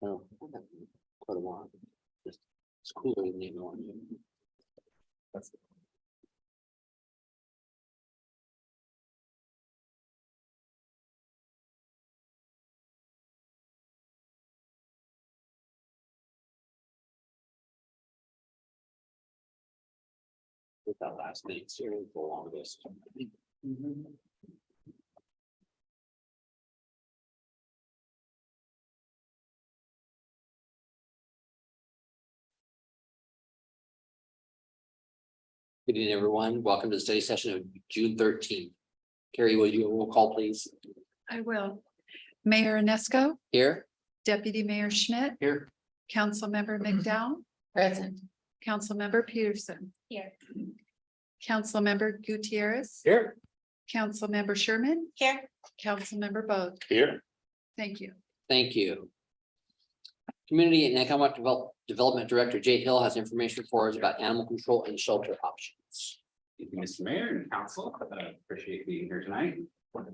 Oh, quite a while. Just it's cooler than the other one. That's with that last name, serial for longest. Good evening, everyone. Welcome to the study session of June 13th. Carrie, will you roll call, please? I will. Mayor Inesco, Here? Deputy Mayor Schmidt, Here. Councilmember McDowell, Present. Councilmember Peterson, Here. Councilmember Gutierrez, Here. Councilmember Sherman, Here. Councilmember Bode. Here. Thank you. Thank you. Community and Economic Development Director Jay Hill has information for us about animal control and shelter options. Thank you, Mr. Mayor and Council. Appreciate being here tonight. For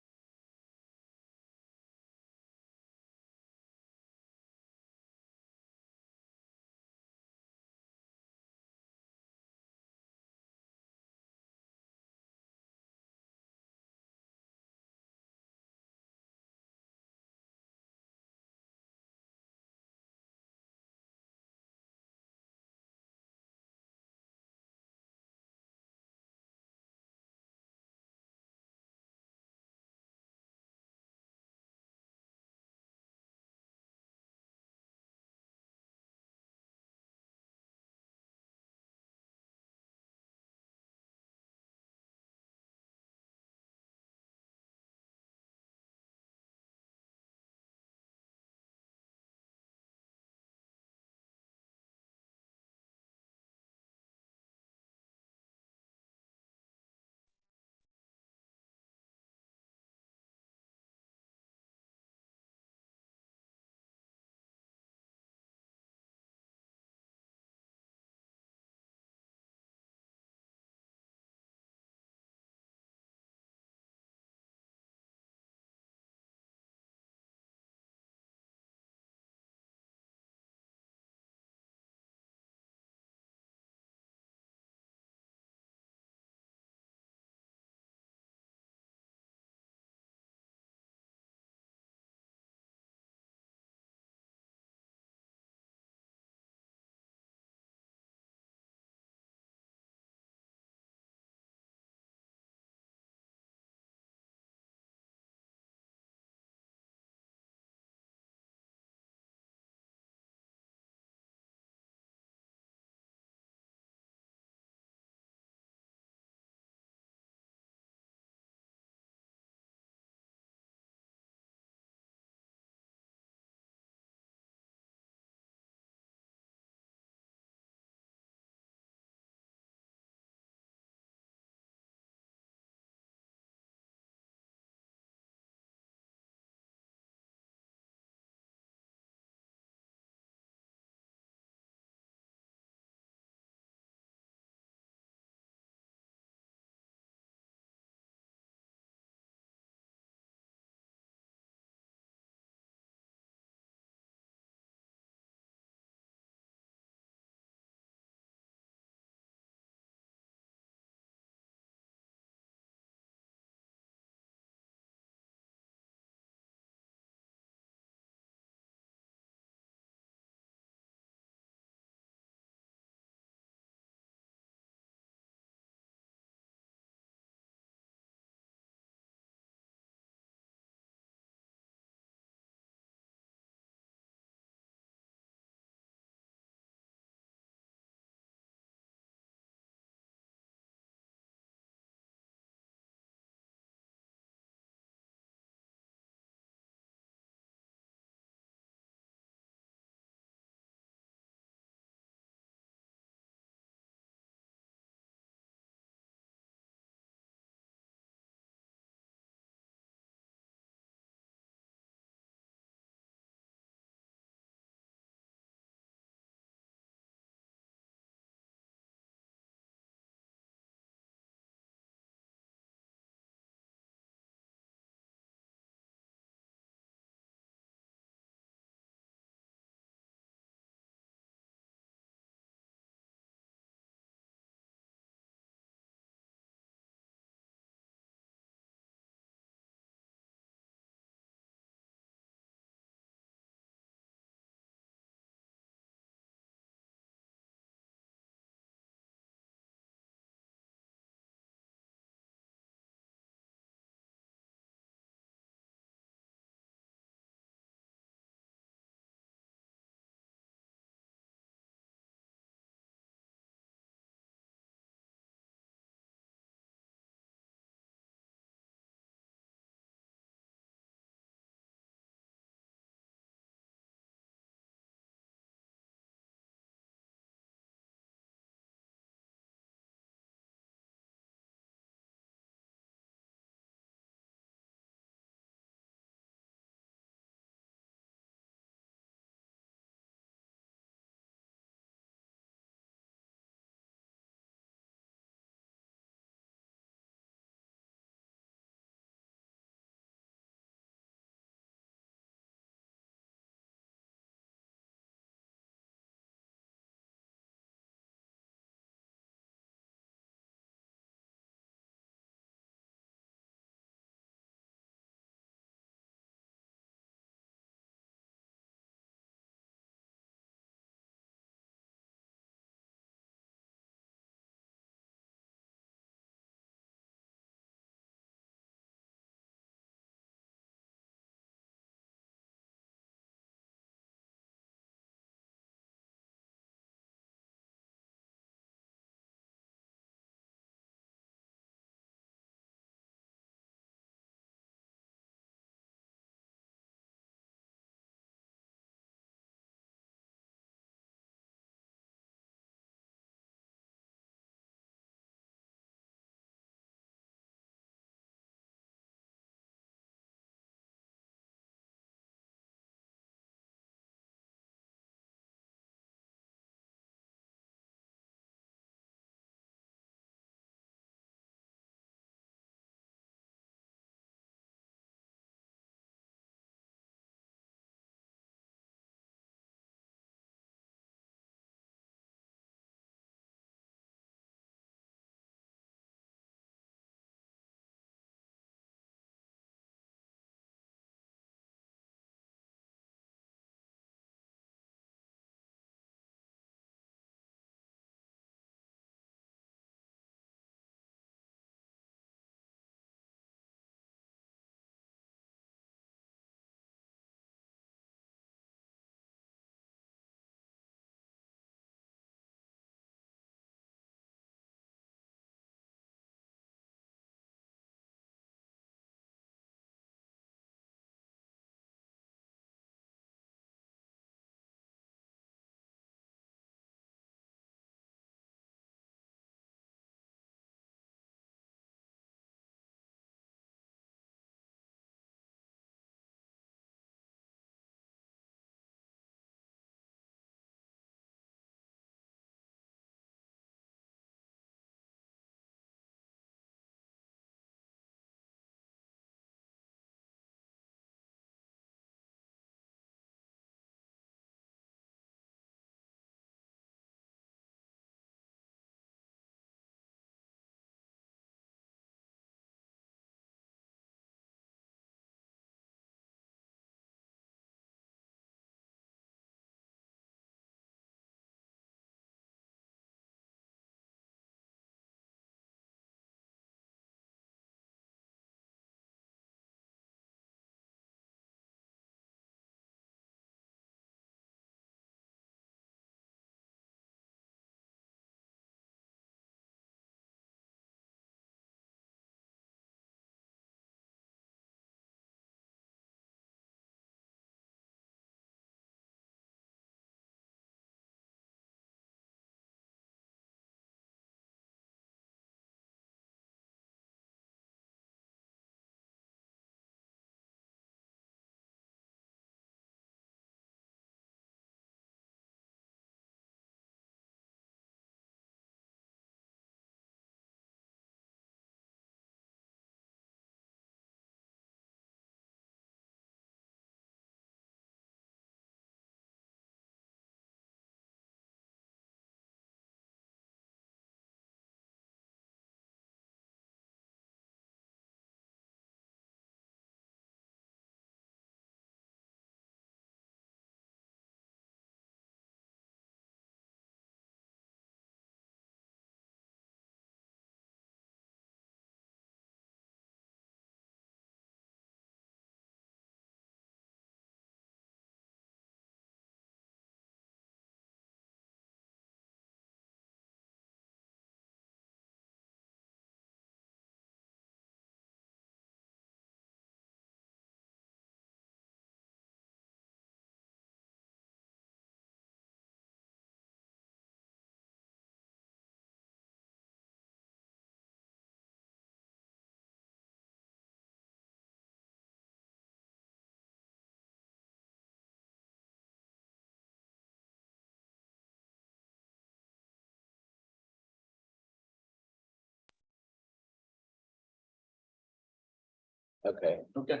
Okay. Okay.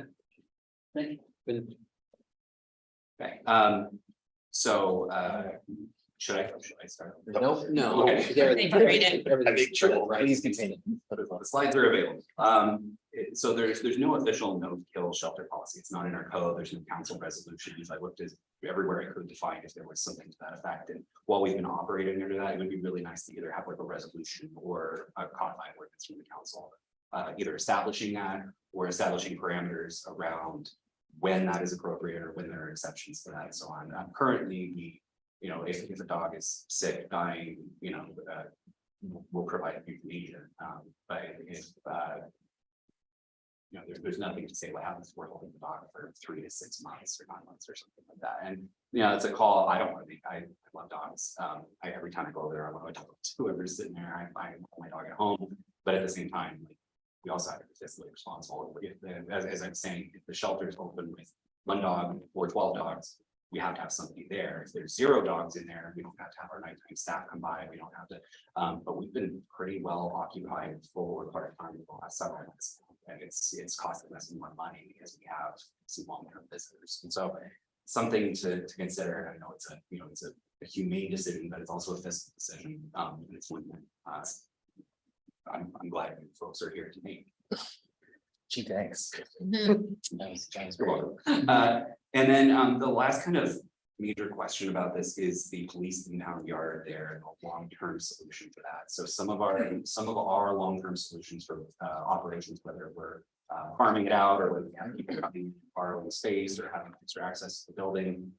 Thank you. Been- Okay, so, should I start? Nope, no. Okay. Everything's true, right? Please continue. The slides are available. So there's no official no kill shelter policy. It's not in our code. There's no council resolutions. I looked at everywhere I could to find if there was something to that effect. And while we've been operating under that, it would be really nice to either have like a resolution or a codified ordinance from the council. Either establishing that or establishing parameters around when that is appropriate or when there are exceptions to that and so on. Currently, we, you know, if a dog is sick, dying, you know, we'll provide euthanasia. But if you know, there's nothing to say what happens if we're holding the dog for 3 to 6 months or 9 months or something like that. And you know, it's a call I don't want to make. I love dogs. Every time I go there, I want to talk to whoever's sitting there. I want my dog at home, but at the same time, like, we also have to be fiscally responsible. As I'm saying, if the shelter is open with 1 dog or 12 dogs, we have to have somebody there. If there's 0 dogs in there, we don't have to have our nighttime staff come by. We don't have to, but we've been pretty well occupied for quite a time in the last several months. And it's costing us more money because we have some long-term visitors. And so something to consider. I know it's a humane decision, but it's also a fiscal decision. And it's one that I'm glad you folks are here to make. Gee, thanks. That was You're great. welcome. And then the last kind of major question about this is the police impound yard there and the long-term solution for that. So some of our long-term solutions for operations, whether we're farming it out or whether we have people coming borrowing space or having extra access to the building,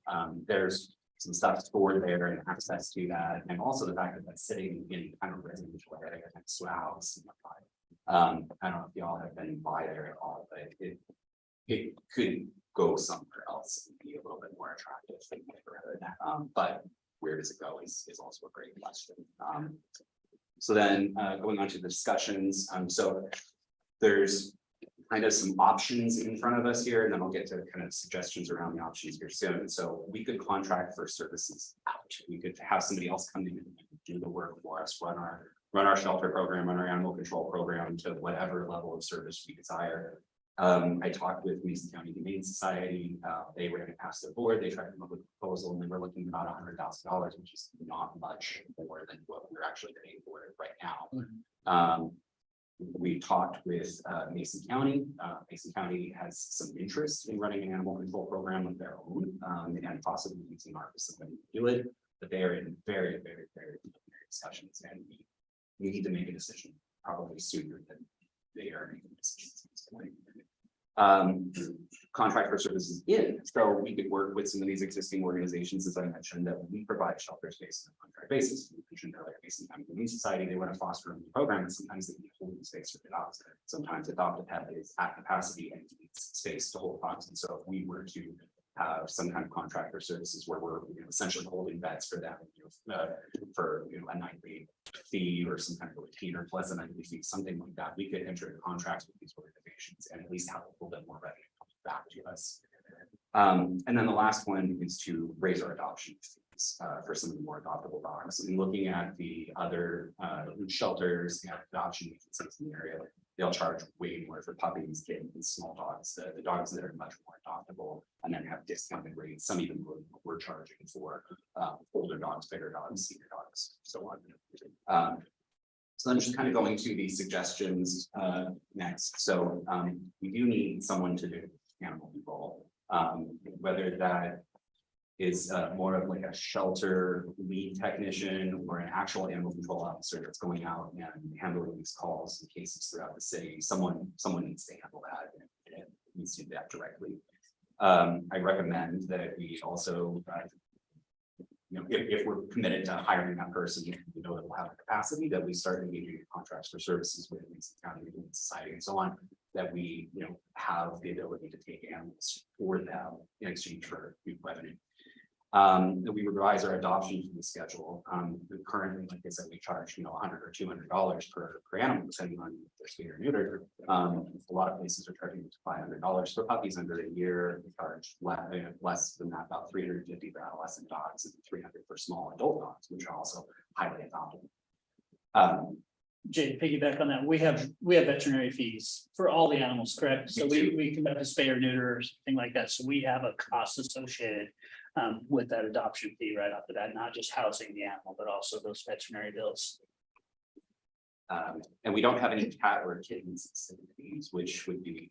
there's some stuff stored there and access to that, and also the fact that that's sitting in kind of residential area next to a house. I don't know if y'all have been by there at all, but it could go somewhere else and be a little bit more attractive than the neighborhood. But where does it go is also a great question. So then going on to the discussions, so there's kind of some options in front of us here, and then I'll get to kind of suggestions around the options here soon. So we could contract for services out. We could have somebody else come in and do the work for us, run our shelter program, run our animal control program to whatever level of service we desire. I talked with Mason County Humane Society. They ran it past their board. They tried to come up with a proposal, and they were looking at about $100,000, which is not much more than what we're actually paying for it right now. We talked with Mason County. Mason County has some interest in running an animal control program of their own, and possibly using our facility to do it. But they are in very, very, very preliminary discussions, and we need to make a decision probably sooner than they are making decisions at this point. Contract for services in, so we could work with some of these existing organizations, as I mentioned, that we provide shelter space on a contract basis. We mentioned earlier, Mason County Humane Society, they run a foster home program, and sometimes they need holding space for the dogs. Sometimes adopt a pet is at capacity and needs space to hold dogs. And so if we were to have some kind of contract for services where we're essentially holding beds for them, for a nightly fee or some kind of a retainer plus a nightly fee, something like that, we could enter into contracts with these organizations and at least have a little bit more revenue coming back to us. And then the last one is to raise our adoption fees for some of the more adoptable dogs. And looking at the other shelters and adoption agencies in the area, they'll charge way more for puppies, kittens, small dogs, the dogs that are much more adoptable, and then have discounted rates, some even more than what we're charging for older dogs, bigger dogs, senior dogs, so on. So I'm just kind of going to the suggestions next. So we do need someone to do animal control, whether that is more of like a shelter lead technician or an actual animal control officer that's going out and handling these calls and cases throughout the city. Someone needs to handle that and needs to do that directly. I recommend that we also, if we're committed to hiring that person, we know that we'll have the capacity, that we start engaging in contracts for services with Mason County Humane Society and so on, that we have the ability to take animals for them in exchange for revenue. That we revise our adoption fee schedule. Currently, like I said, we charge $100 or $200 per animal, depending on if they're spayed or neutered. A lot of places are charging $500 for puppies under a year. We charge less than that, about $350 for adolescent dogs and $300 for small adult dogs, which are also highly adoptable. Jay, to piggyback on that, we have veterinary fees for all the animals, correct? So we conduct a spay or neuter or something like that, so we have a cost associated. With that adoption fee right off the bat, not just housing the animal, but also those veterinary bills. And we don't have any cat or kitten specific fees, which would be,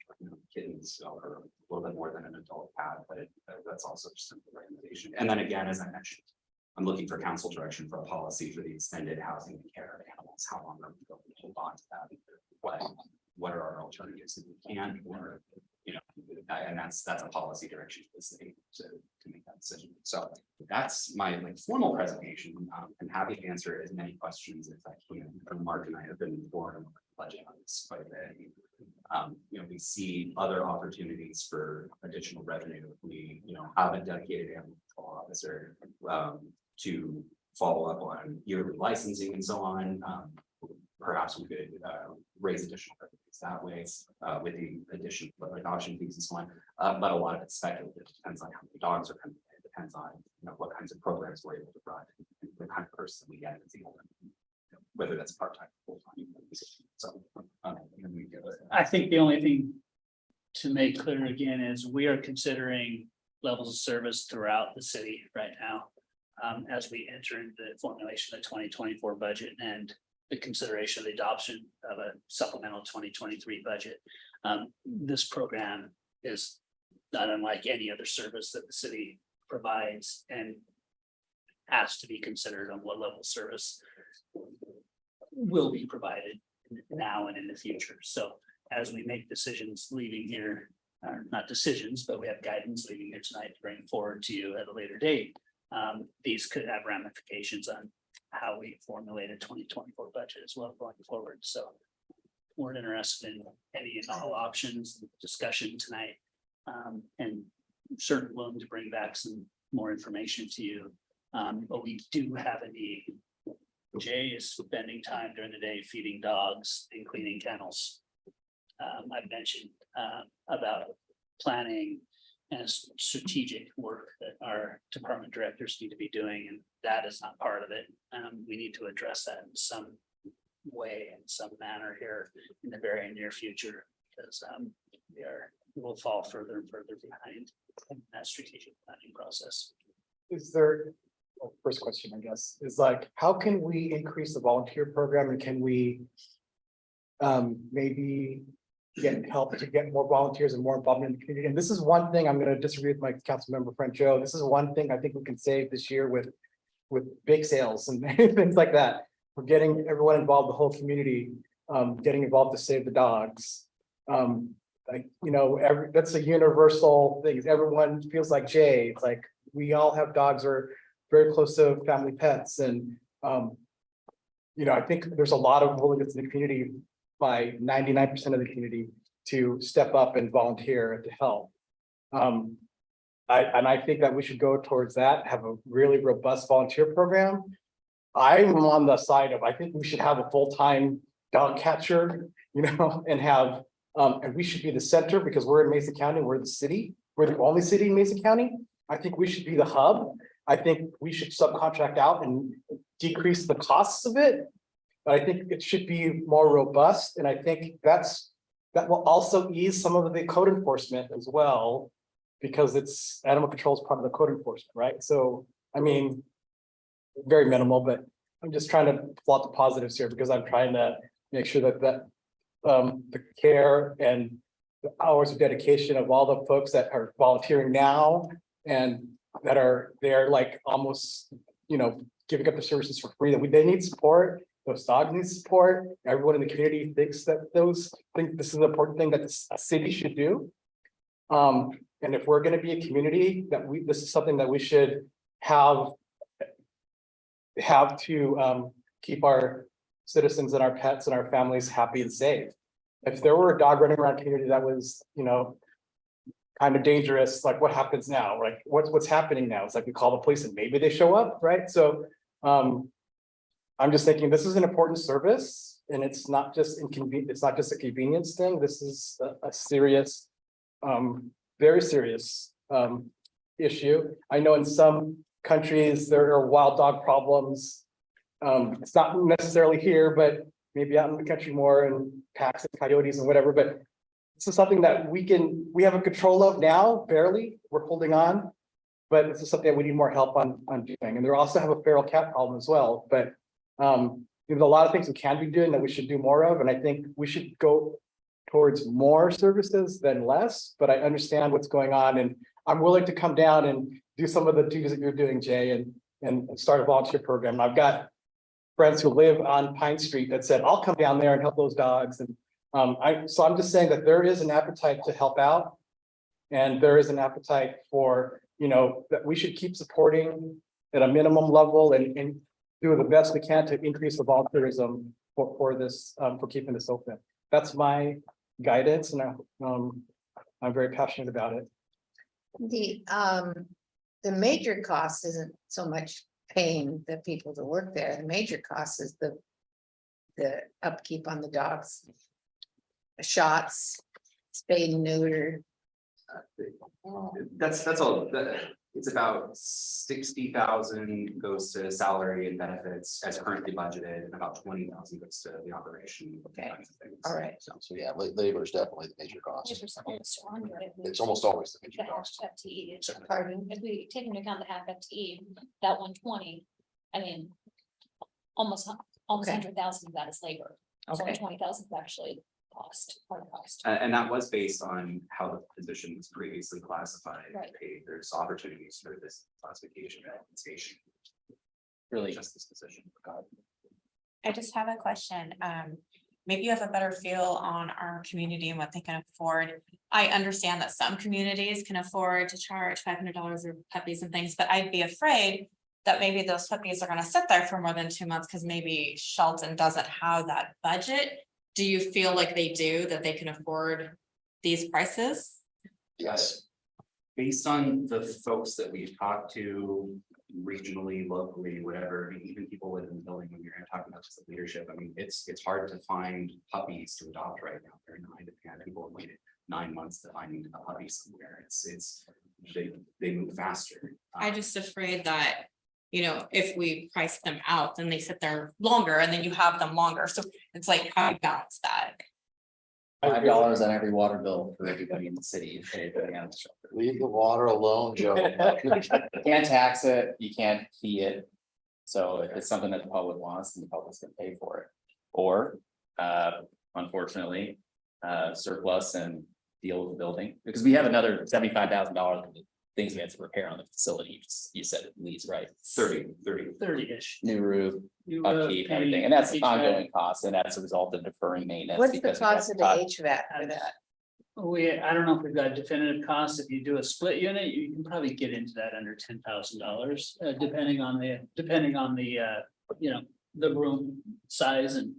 kittens are a little bit more than an adult cat, but that's also just a recommendation. And then again, as I mentioned, I'm looking for council direction for a policy for the extended housing and care of animals. How long are we going to hold on to that? What are our alternatives if we can, or, and that's a policy direction for the city to make that decision. So that's my formal presentation. I'm happy to answer as many questions as I can. Mark and I have been informed on the budget on this quite a bit. We see other opportunities for additional revenue. We, have a dedicated animal control officer to follow up on yearly licensing and so on. Perhaps we could raise additional revenues that way with the addition of adoption fees and so on. But a lot of it's speculative. It depends on how many dogs are coming. It depends on what kinds of programs we're able to run, and the kind of person we get, whether that's part-time or full-time. So I think the only thing to make clear again is we are considering levels of service throughout the city right now. As we enter into the formulation of the 2024 budget and the consideration of the adoption of a supplemental 2023 budget. This program is not unlike any other service that the city provides and has to be considered on what level of service will be provided now and in the future. So as we make decisions leaving here, not decisions, but we have guidance leaving here tonight to bring forward to you at a later date. These could have ramifications on how we formulate a 2024 budget as well going forward. So we're interested in any and all options discussion tonight. And certainly willing to bring back some more information to you. But we do have a need. Jay is spending time during the day feeding dogs and cleaning kennels. I've mentioned about planning and strategic work that our department directors need to be doing, and that is not part of it. We need to address that in some way, in some manner here in the very near future, because we will fall further and further behind in that strategic planning process. Is there, first question, I guess, is how can we increase the volunteer program, and can we maybe get help to get more volunteers and more involvement in the community? And this is one thing I'm going to disagree with my council member friend Joe. This is one thing I think we can save this year with bake sales and things like that. We're getting everyone involved, the whole community, getting involved to save the dogs. That's a universal thing. Everyone feels like Jay. It's like we all have dogs or very close to family pets, and I think there's a lot of willingness in the community by 99% of the community to step up and volunteer to help. I think that we should go towards that, have a really robust volunteer program. I'm on the side of, I think we should have a full-time dog catcher, and have, and we should be the center because we're in Mason County, we're the city, we're the only city in Mason County. I think we should be the hub. I think we should subcontract out and decrease the costs of it. But I think it should be more robust, and I think that will also ease some of the code enforcement as well, because it's animal control is part of the code enforcement, right? So, I mean, very minimal, but I'm just trying to plot the positives here because I'm trying to make sure that the care and the hours of dedication of all the folks that are volunteering now and that are there, almost, giving up their services for free, that they need support. Those dogs need support. Everyone in the community thinks that this is an important thing that a city should do. And if we're going to be a community, this is something that we should have to keep our citizens and our pets and our families happy and safe. If there were a dog running around community that was, kind of dangerous, what happens now? What's happening now? It's we call the police and maybe they show up, right? So I'm just thinking this is an important service, and it's not just inconvenient. It's not just a convenience thing. This is a serious, very serious issue. I know in some countries there are wild dog problems. It's not necessarily here, but maybe out in the country more and packs and coyotes and whatever, but this is something that we have a control of now, barely, we're holding on. But this is something that we need more help on doing, and they also have a feral cat problem as well, but there's a lot of things we can be doing that we should do more of, and I think we should go towards more services than less, but I understand what's going on, and I'm willing to come down and do some of the duties that you're doing, Jay, and start a volunteer program. And I've got friends who live on Pine Street that said, I'll come down there and help those dogs, and so I'm just saying that there is an appetite to help out. And there is an appetite for, that we should keep supporting at a minimum level and do the best we can to increase the volunteerism for this, for keeping this open. That's my guidance, and I'm very passionate about it. The major cost isn't so much paying the people to work there. The major cost is the upkeep on the dogs. Shots, spayed and neutered. That's all, it's about 60,000 goes to salary and benefits as currently budgeted, and about 20,000 goes to the operation. Okay. kinds of things. All right. So yeah, labor is definitely the major cost. It's almost 200 if we It's almost always the take major the half cost. FTE. Pardon? If we take into account the half FTE, that 120, I mean, almost Okay. 100,000 of that is labor. So Okay. 20,000 is actually cost, part of cost. And that was based on how the position was previously classified. Right. Paid. There's opportunities for this classification and compensation. Really, Just this position. I just have a question. Maybe you have a better feel on our community and what they can afford. I understand that some communities can afford to charge $500 or puppies and things, but I'd be afraid that maybe those puppies are gonna sit there for more than 2 months because maybe Shelton doesn't have that budget. Do you feel like they do, that they can afford these prices? Yes, Based on the folks that we've talked to regionally, locally, whatever, even people within the building, when you're talking about just the leadership, I mean, it's hard to find puppies to adopt right now. They're in high demand. People have waited 9 months to find a puppy somewhere. They move faster. I'm just afraid that, if we price them out, then they sit there longer and then you have them longer. So it's like, how do you balance that? $5 on every water bill for everybody in the city. If anybody on the shelter. leave the water alone, Joe. You can't tax it, you can't fee it. So if it's something that the public wants, then the public's gonna pay for it. Or, unfortunately, surplus and deal with the building, because we have another $75,000 things we have to repair on the facility. You said it, Lee's right. 30. 30-ish. New roof, upkeep, everything, and that's ongoing costs, and that's a result of deferring maintenance. What's the because we have cost of the cut- HVAC for that? I don't know if we've got definitive costs. If you do a split unit, you can probably get into that under $10,000, depending on the, the room size and.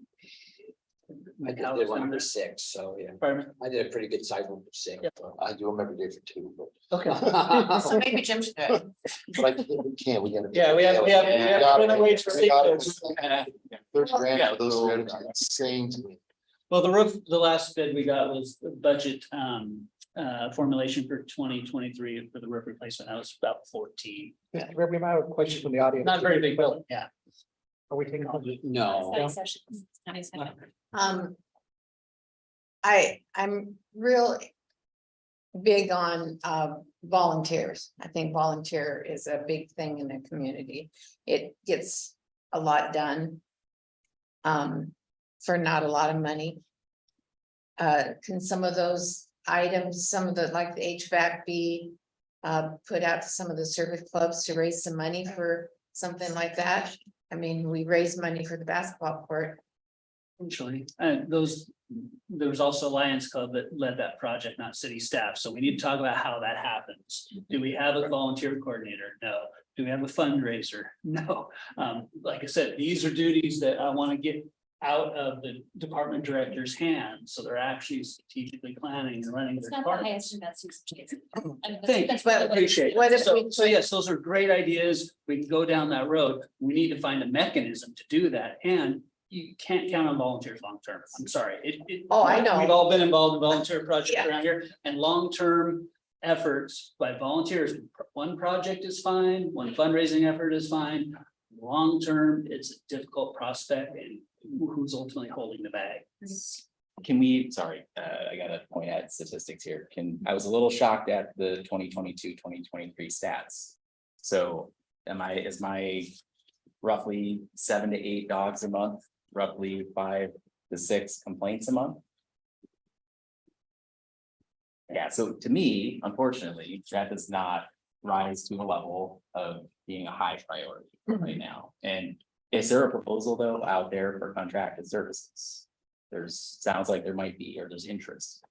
I did one for 6, so yeah, Pardon me? I did a pretty good size one for 6. Yeah. I do them every day for 2, but Okay. So maybe Jim should do it. like, we can't, we gotta. Yeah, we have minimum wage for safeguards. 30 grand Yeah. for those three items, is insane to me. Well, the roof, the last bid we got was the budget formulation for 2023 for the roof replacement. That was about 14. Yeah, we might have a question from the audience. Not very big building, yeah. Are we taking? No. Study sessions, study session. I'm real big on volunteers. I think volunteer is a big thing in the community. It gets a lot done. For not a lot of money. Can some of those items, some of the, like the HVAC be put out to some of the service clubs to raise some money for something like that? I mean, we raise money for the basketball court. Actually, and there was also Lions Club that led that project, not city staff. So we need to talk about how that happens. Do we have a volunteer coordinator? No. Do we have a fundraiser? No. Like I said, these are duties that I want to get out of the department director's hands. So they're actually strategically planning and running It's their not the department. highest and best use case. I mean, that's- Thank you, that's but really what it appreciate is. What it. if So, we so yes, those are great ideas. We can go down that road. We need to find a mechanism to do that. And you can't count on volunteers long-term. I'm sorry. Oh, I know. We've all been involved in volunteer projects Yeah. around here, and long-term efforts by volunteers. One project is fine, one fundraising effort is fine. long-term, it's a difficult prospect and who's ultimately holding the bag. Can we, sorry, I gotta point at statistics here. I was a little shocked at the 2022-2023 stats. So is my roughly 7 to 8 dogs a month, roughly 5 to 6 complaints a month? Yeah, so to me, unfortunately, that does not rise to a level of being a high priority right now. And is there a proposal though out there for contracted services? Sounds like there might be, or there's interest.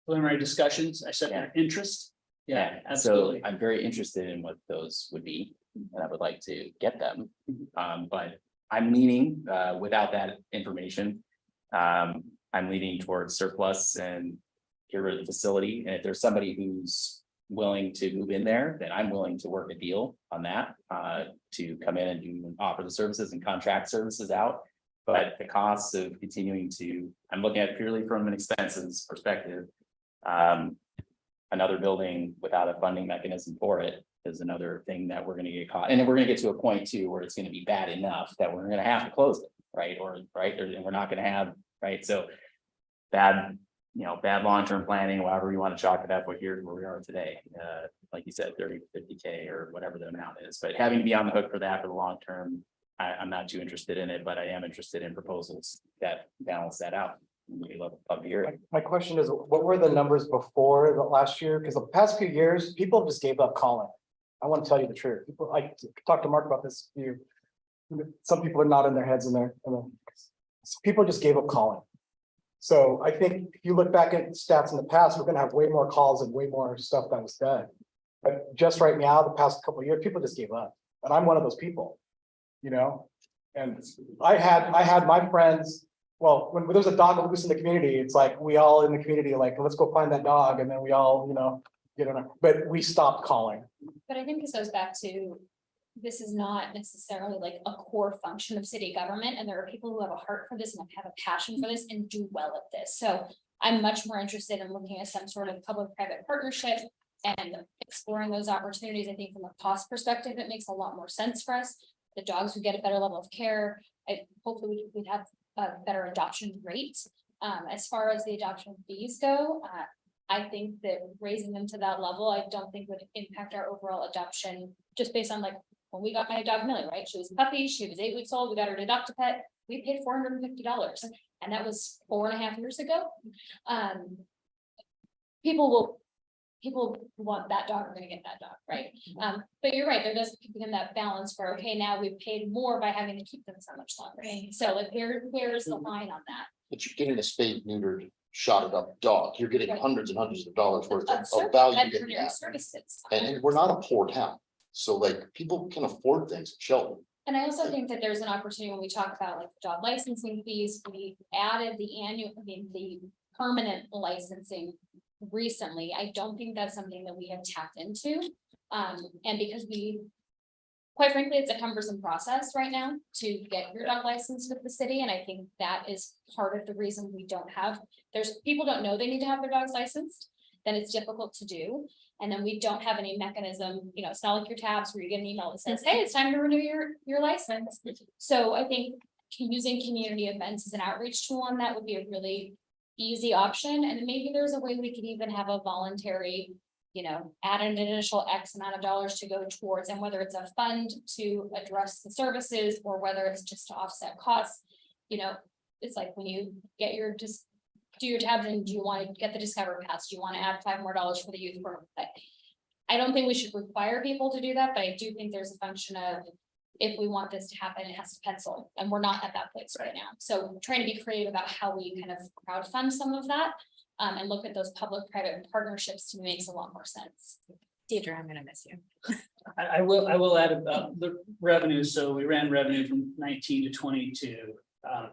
Preliminary discussions, I said Yeah. interest. Yeah, So absolutely. I'm very interested in what those would be, and I would like to get them. But I'm leaning, without that information. I'm leaning towards surplus and get rid of the facility, and if there's somebody who's willing to move in there, then I'm willing to work a deal on that. To come in and offer the services and contract services out. But the costs of continuing to, I'm looking at it purely from an expenses perspective. Another building without a funding mechanism for it is another thing that we're gonna get caught. And then we're gonna get to a point too, where it's gonna be bad enough that we're gonna have to close it, right? And we're not gonna have, right? So bad, bad long-term planning, however you want to chalk it up, but here's where we are today. Like you said, 30 to 50K or whatever the amount is, but having to be on the hook for that for the long term, I'm not too interested in it, but I am interested in proposals that balance that out. We love to hear it. My question is, what were the numbers before the last year? Because the past few years, people just gave up calling. I want to tell you the truth. People, I talked to Mark about this. Some people are nodding their heads in there. People just gave up calling. So I think if you look back at stats in the past, we're gonna have way more calls and way more stuff that was done. But just right now, the past couple of years, people just gave up. And I'm one of those people, and I had my friends. Well, when there's a dog loose in the community, it's like we all in the community, like, let's go find that dog. And then we all, get on, but we stopped calling. But I think this goes back to, this is not necessarily like a core function of city government, and there are people who have a heart for this and have a passion for this and do well at this. So I'm much more interested in looking at some sort of public-private partnership and exploring those opportunities. I think from a cost perspective, it makes a lot more sense for us. The dogs would get a better level of care. Hopefully we'd have a better adoption rate. As far as the adoption fees go, I think that raising them to that level, I don't think would impact our overall adoption, just based on like, when we got my dog Millie, right? She was a puppy, she was 8 weeks old, we got her to adopt a pet, we paid $450, and that was 4.5 years ago. People who want that dog are gonna get that dog, right? But you're right, there does become that balance for, okay, now we've paid more by having to keep them so much longer. Right. So like, where's the line on that? But you're getting a spayed, neutered, shotted up dog. You're getting Right. hundreds and hundreds of dollars worth Of of value. getting veterinary that. services. And we're not a poor town. So like, people can afford things in Shelton. And I also think that there's an opportunity when we talk about like dog licensing fees, we added the permanent licensing recently. I don't think that's something that we have tapped into. And because quite frankly, it's a cumbersome process right now to get your dog license with the city. And I think that is part of the reason we don't have, people don't know they need to have their dogs licensed, then it's difficult to do. And then we don't have any mechanism, it's not like your tabs where you get an email that says, hey, it's time to renew your license. So I think using community events as an outreach tool on that would be a really easy option. And maybe there's a way we could even have a voluntary, add an initial X amount of dollars to go towards, and whether it's a fund to address the services or whether it's just to offset costs. It's like when you get do your tabs, and do you want to get the Discover Pass? Do you want to add $5 more for the youth program? I don't think we should require people to do that, but I do think there's a function of, if we want this to happen, it has to pencil, and we're not at that place right now. So trying to be creative about how we kind of crowd fund some of that, and look at those public-private partnerships to me makes a lot more sense. Deidre, I'm gonna miss you. I will add about the revenue. So we ran revenue from 19 to 22.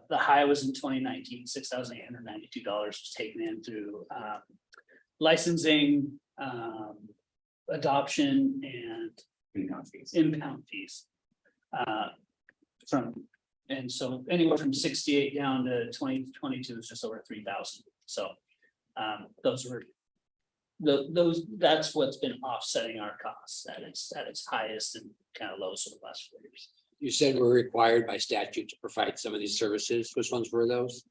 The high was in 2019, $6,892 was taken in through licensing, adoption, and impound fees. And so anywhere from 68 down to 2022 is just over 3,000. So that's what's been offsetting our costs at its highest and kind of lowest of the last 4 years. You said we're required by statute to provide some of these services. Which ones were those?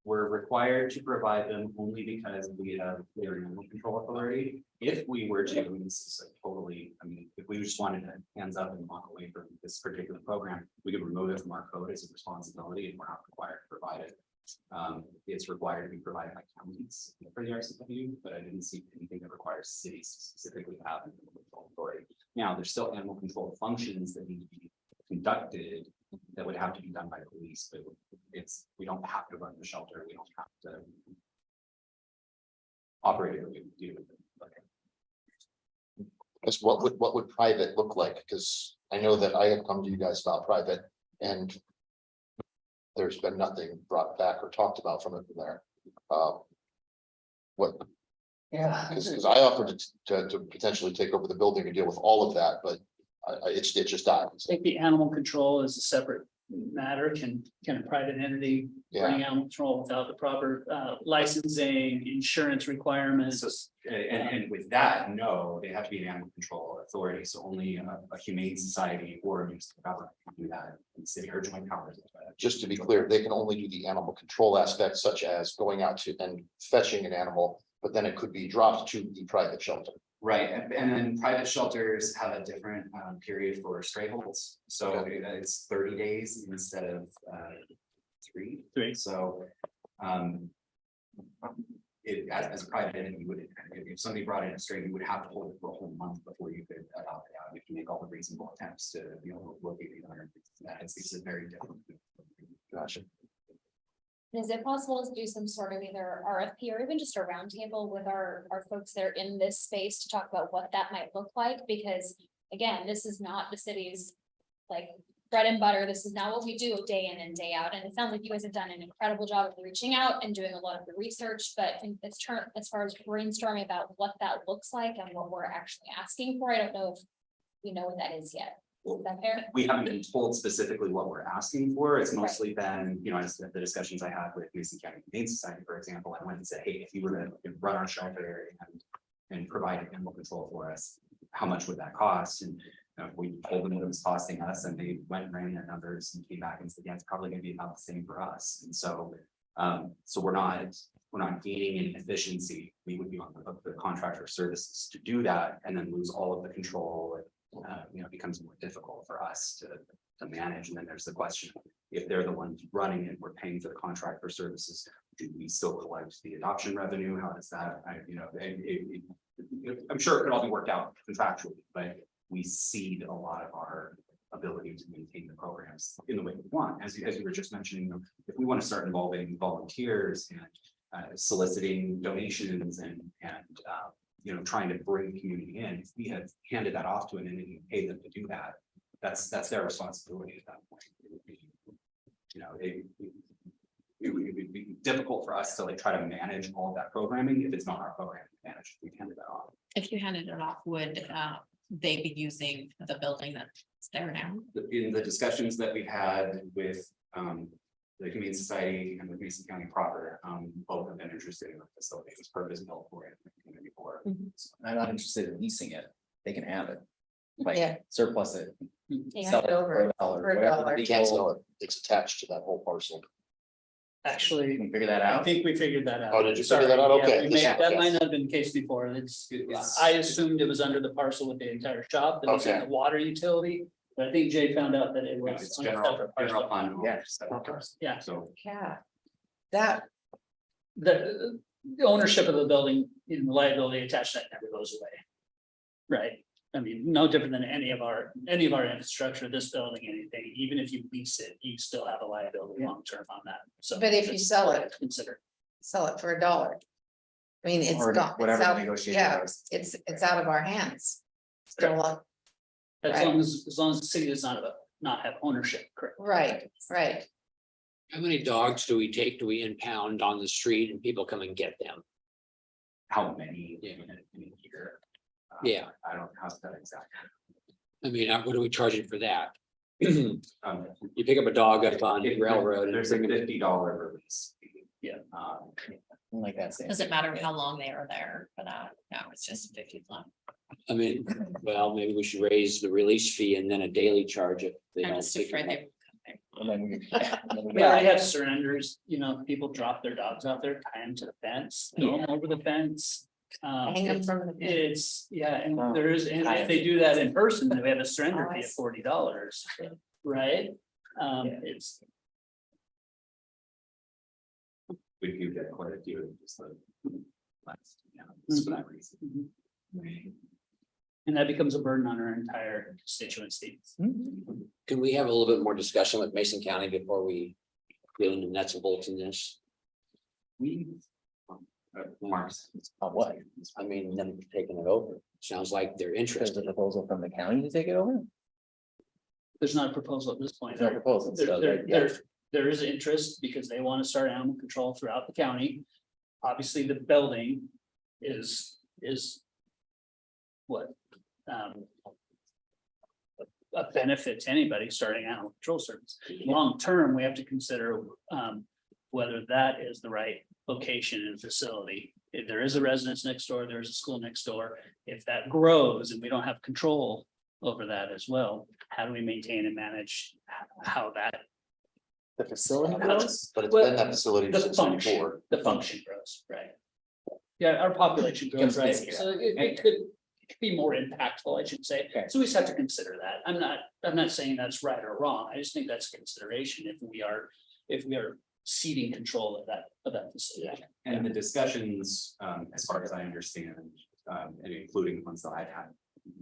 We're required to provide them only because we have clear animal control authority. If we were to, and this is like totally, I mean, if we just wanted to hands up and walk away from this particular program, we could remove it from our code as a responsibility and we're not required to provide it. It's required to be provided by counties for the RCW, but I didn't see anything that requires cities specifically to have animal control authority. Now, there's still animal control functions that need to be conducted that would have to be done by police, but we don't have to run the shelter, we don't have to operate it the way we do. Because what would private look like? Because I know that I have come to you guys about private and there's been nothing brought back or talked about from it from there. What, Yeah. because I offered to potentially take over the building and deal with all of that, but it just died. I think the animal control is a separate matter. Can a private entity bring animal control without the proper licensing, insurance requirements? So, and with that, no, they have to be an animal control authority, so only a humane society or a municipal government can do that in the city or joint powers. Just to be clear, they can only do the animal control aspect, such as going out to and fetching an animal, but then it could be dropped to the private shelter. Right, and then private shelters have a different period for stray holds, so it's 30 days instead of 3. So as a private entity, you would, if somebody brought in a stray, you would have to hold it for a whole month before you could adopt it out. You have to make all the reasonable attempts to, you know, locate the owner. It's a very different. Gotcha. Is it possible to do some sort of either RFP or even just a roundtable with our folks that are in this space to talk about what that might look like? Because again, this is not the city's like bread and butter. This is not what we do day in and day out. And it sounds like you guys have done an incredible job of reaching out and doing a lot of the research, but as far as brainstorming about what that looks like and what we're actually asking for, I don't know if we know what that is yet. Is that fair? We haven't been told specifically what we're asking for. It's mostly been, you know, as the discussions I had with Mason County Humane Society, for example, I went and said, hey, if you were to run our shelter and provide animal control for us, how much would that cost? And we told them what it was costing us, and they went and ran their numbers and came back and said, yeah, it's probably gonna be about the same for us. And so so we're not gaining any efficiency. We would be on the contractor services to do that and then lose all of the control. You know, it becomes more difficult for us to manage. And then there's the question, if they're the ones running it, we're paying for the contractor services, do we still collect the adoption revenue? How does that, I'm sure it could all be worked out contractually, but we cede a lot of our ability to maintain the programs in the way we want. As you were just mentioning, if we want to start involving volunteers and soliciting donations and you know, trying to bring community in, if we had handed that off to an entity and paid them to do that, that's their responsibility at that point. It would be, you know, it would be difficult for us to like try to manage all of that programming if it's not our program to manage. If we handed that off. If you handed it off, would they be using the building that's there now? In the discussions that we've had with the Humane Society and with Mason County proper, both have been interested in the facility. It was purpose built for it before. I'm not interested in leasing it. They can have it. Like Yeah. surplus it. Yeah. Sell it for $1, For a whatever dollar. the You can't legal- sell it. It's attached to that whole parcel. You Actually, can figure that I out. think we figured that out. Oh, did you figure that out? Sorry, yeah, Okay. we may- Yeah. That might not have been the case before. I assumed it was under the parcel with the entire shop. That was in Okay. the water utility. But I think Jay found out that it You know, was. it's on a general separate parcel. fund. Yeah. Yeah. So Yeah. That, The ownership of the building, you know, liability attached to that never goes away. Right? I mean, no different than any of our infrastructure, this building, anything, even if you lease it, you still have a liability long term on that. So. but if you sell it Consider. for $1. I mean, it's Or gone. It's whatever the out, negotiation yeah, was. it's out of our hands. Still, As long as the city does not have ownership, correct? right. How many dogs do we impound on the street and people come and get them? how many Yeah. in a year? Yeah. I don't have that exact. I mean, what are we charging for that? Um, You pick up a dog up on if- railroad and There's a bring it. $50 release. fee. Yeah. Like that. same. Does it matter how long they are there for that? No, it's just 50 long. I mean, well, maybe we should raise the release fee and then a daily charge if they I'm don't. just take afraid it. they. And then we. We already have surrenders, you know, people drop their dogs out there, tie them to the fence, throw them over the fence. Hang them from the. It's, yeah, and there is, and if they do that in person, then we have a surrender fee of $40, right? It's, We do get quite a few, just the. last, yeah, just for that reason. and that becomes a burden on our entire constituency. Can we have a little bit more discussion with Mason County before we get into nuts and bolts in this? We. Marks. What? I mean, them taking it over. Sounds like they're There's interested. a proposal from the county to take it over? There's not a proposal at this point. There's no proposal, so There is interest because they want to start animal control throughout the county. Obviously, the building is what? A benefit to anybody starting animal control service. Long term, we have to consider whether that is the right location and facility. If there is a residence next door, there's a school next door. If that grows and we don't have control over that as well, how do we maintain and manage how that The facility grows? But it's Well, been that facility the since function, before. the function grows, right? Yeah, our population grows, Becomes right? busier. So it could be more impactful, I should say. Okay. So we just have to consider that. I'm not saying that's right or wrong. I just think that's a consideration if we are ceding control of that facility. And the discussions, as far as I understand, and including ones that I've had.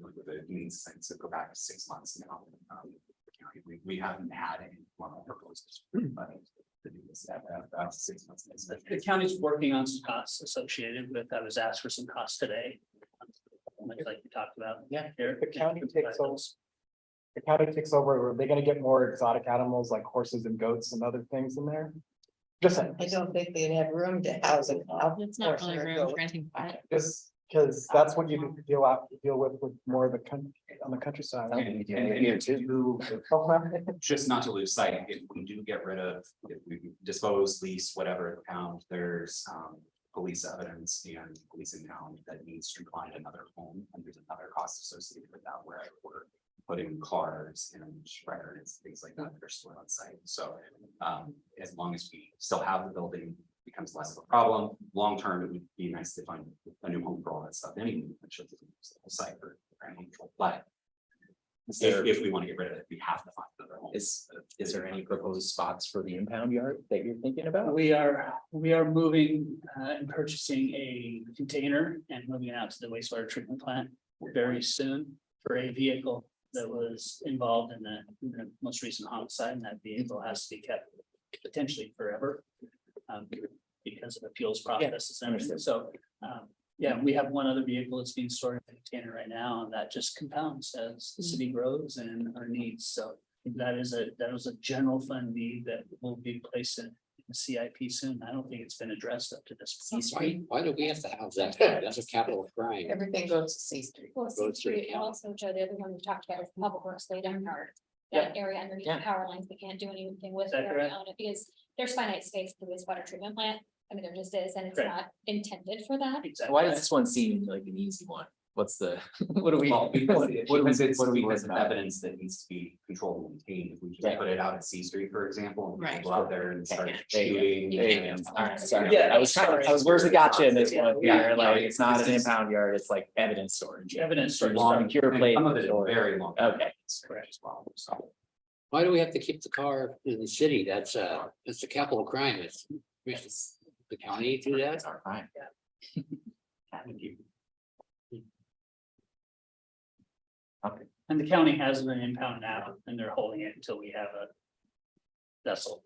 With the means since to go back to 6 months now. We haven't had any formal proposals. But to do this, that's 6 months. The county's working on some costs associated with, I was asked for some costs today. Like we talked about. Yeah, here. the county takes over. The county takes over, are they gonna get more exotic animals like horses and goats and other things in there? Just saying, I don't think they'd have room to house a cow. It's not really room for anything. just because that's what you deal with more of the country, on the countryside. And just not to lose sight, if we do get rid of, if we dispose, lease, whatever, pound, there's police evidence and police impound that needs to find another home, and there's another cost associated with that, where we're putting cars and shredders, things like that that are stored on site. So as long as we still have the building, becomes less of a problem. Long term, it would be nice to find a new home for all that stuff anyway, which is the whole site for animal control. But if we want to get rid of it, we have to find another home. Is there any proposed spots for the impound yard that you're thinking about? We are moving and purchasing a container and moving it out to the wastewater treatment plant very soon for a vehicle that was involved in the most recent homicide, and that vehicle has to be kept potentially forever. Because of appeals processes and everything. So, yeah, we have one other vehicle that's being stored in a container right now, and that just compounds as the city grows and our needs. So that is a general fund need that will be placed in the CIP soon. I don't think it's been addressed up to this point. Why do we have to have that? That's a capital crime. Everything goes to C Street. Well, Go C through Street, the also, Joe, the other one we talked about is the public works lay down yard. That area underneath the power lines, we can't do anything with Is that it, we correct? own it, because there's finite space for this water treatment plant. I mean, there just is, and it's Correct. not intended for that. Exactly. Why does this one seem like an easy one? What's the, what do we? Well, because it's What do we because think of about it? evidence that needs to be controlled and maintained. If we just Right. put it out at C Street, for example, and Right. people go out there and start There you go. shooting. There you and- go. All right, sorry. Yeah, Where's the gotcha in this one? Yeah, Here, like, it's not this an is- impound yard, it's like evidence storage. Evidence storage. Long, Secure and plate some of it is storage. very long. Okay. Correct as well, so. Why do we have to keep the car in the city? That's a capital crime. It's the county do that. It's our fine. And the county has an impound now, and they're holding it until we have a vessel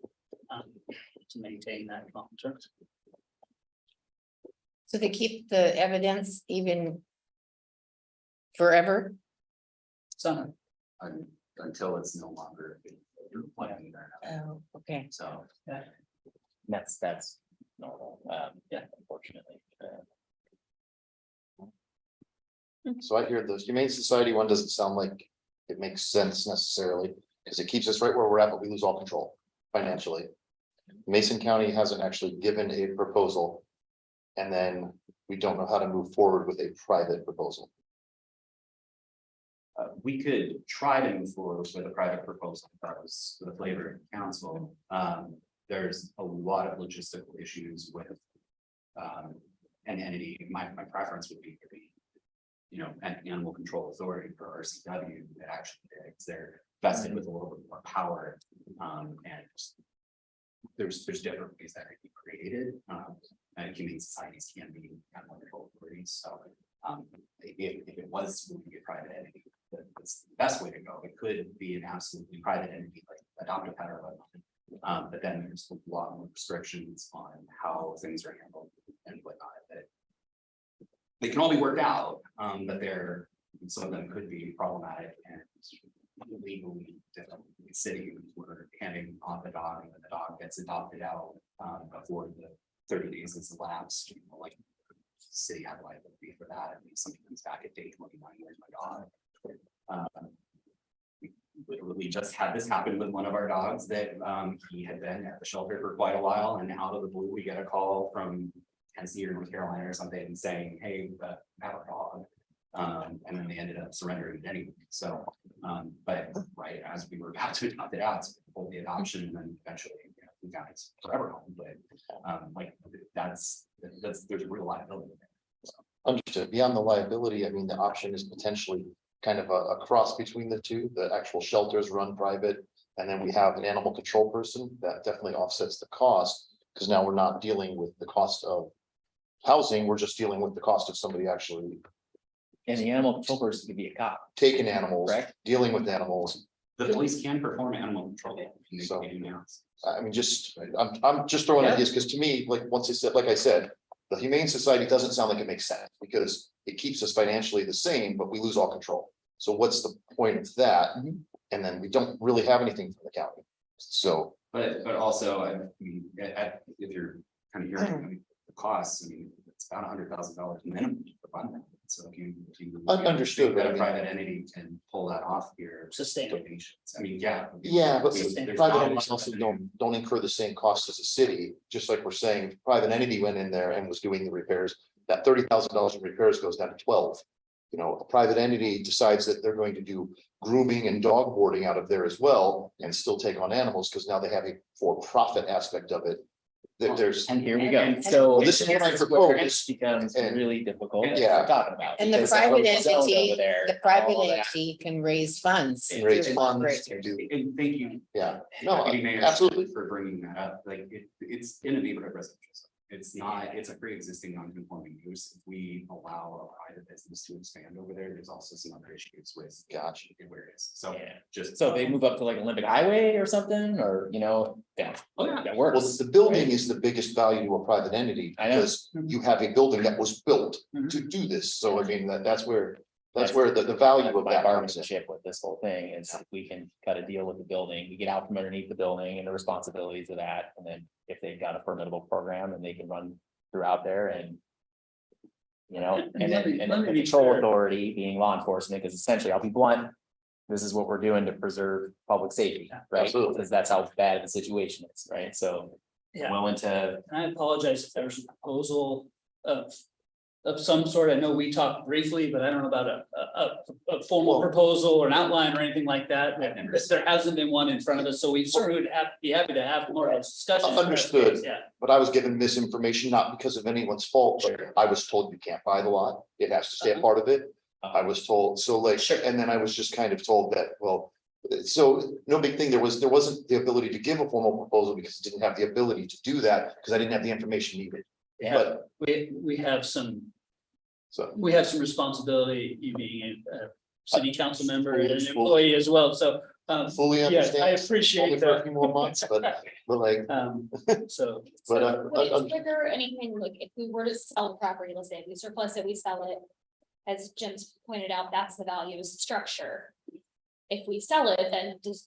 to maintain that long term. So they keep the evidence even forever? So, Until it's no longer. Plugging there. Oh, okay. So. That's normal, Yeah. unfortunately. So I hear the Humane Society one doesn't sound like it makes sense necessarily, because it keeps us right where we're at, but we lose all control financially. Mason County hasn't actually given a proposal. And then we don't know how to move forward with a private proposal. we could try to move forward with a private proposal that was the flavor of the council. There's a lot of logistical issues with. An entity, my preference would be to be. An animal control authority for RCW that actually is, they're vested with a little bit more power. And there's different ways that can be created, and humane societies can be animal control authorities, so. If it was going to be a private entity, that's the best way to go. It could be an absolutely private entity like adopt a pet or whatnot. But then there's a lot more restrictions on how things are handled and whatnot that. They can all be worked out, but some of them could be problematic and legally difficult. The city were handing off a dog and the dog gets adopted out before the 30 days has elapsed, like. City had liability for that, and something comes back at day 29, where's my dog? We literally just had this happen with one of our dogs that he had been at the shelter for quite a while, and out of the blue, we get a call from Tennessee or North Carolina or something saying, hey, I have a dog. And then they ended up surrendering it anyway. So, but right as we were about to adopt it out, so we pulled the adoption, and then eventually we got it forever home. But like there's a real liability there. Understood. Beyond the liability, I mean, the option is potentially kind of a cross between the two. The actual shelters run private, and then we have an animal control person that definitely offsets the cost. Because now we're not dealing with the cost of housing, we're just dealing with the cost of somebody actually And the animal control person could be a cop, taking animals, correct? dealing with animals. The police can perform animal control. So- They do now. I mean, I'm just throwing Yeah. ideas, because to me, like I said, the Humane Society doesn't sound like it makes sense, because it keeps us financially the same, but we lose all control. So what's the point of that? Mhm. And then we don't really have anything from the county. So, But also, I mean, if you're kind of hearing, I mean, the costs, I mean, it's about $100,000 minimum to fund that. So if you. Understood, think but that I a mean- private entity can pull that off here. Sustainable. Donations. I mean, yeah. but There's private not a entities lot also of- don't incur the same costs as a city, just like we're saying, if a private entity went in there and was doing the repairs, that $30,000 in repairs goes down to 12. A private entity decides that they're going to do grooming and dog boarding out of there as well, and still take on animals, because now they have a for-profit aspect of it. There's, And here we go. And- So Well, this is what I where propose, it becomes and- really difficult. as Yeah. we're talking about. And the because private road zone entity, over there, the private all that. entity can raise funds. and raise through funds, fundraisers. and do, And thank you. yeah, no, Deputy Mayor, absolutely. For bringing that up, like, it's in a neighborhood residential zone. It's not, it's a pre-existing non-conforming use. If we allow a private business to expand over there, there's also some other issues with. Gotcha. Where it is, so Yeah. just. So they move up to like Olympic Highway or something, or, that, Oh, yeah. that Well, works. the building is the biggest value to a private entity, I know. because you have a building that was built Mhm. to do this, so I mean, that's where the value That's of my that bargaining comes in. chip with this whole thing is if we can cut a deal with the building, we get out from underneath the building and the responsibilities of that, and then if they've got a formidable program and they can run throughout there and. And then, Let me and then the be control clear. authority being law enforcement, because essentially, I'll be blunt. This is what we're doing to preserve public safety, right? Absolutely. Because that's how bad the situation is, right? So. Yeah. Willing to, And I apologize if there's a proposal of some sort. I know we talked briefly, but I don't know about a formal proposal or an outline or anything like that. And there hasn't been one in front of us, so we certainly would be happy to have more of those discussions. Understood. Yeah, But I was given misinformation, not because of anyone's fault, but I was told you can't buy the lot, it has to stay a part of it. I was told, so like, Sure. and then I was just kind of told that, well, so no big thing, there wasn't the ability to give a formal proposal because it didn't have the ability to do that, because I didn't have the information needed. yeah, But, we have some so, responsibility, you being a city council member and an Fully- employee as well, so. fully Yes, I understand, only appreciate for a that. few more months, but like, So, but, Would it trigger anything, like if we were to sell the property, let's say if we surplus it, we sell it. As Jim's pointed out, that's the value is the structure. If we sell it, then does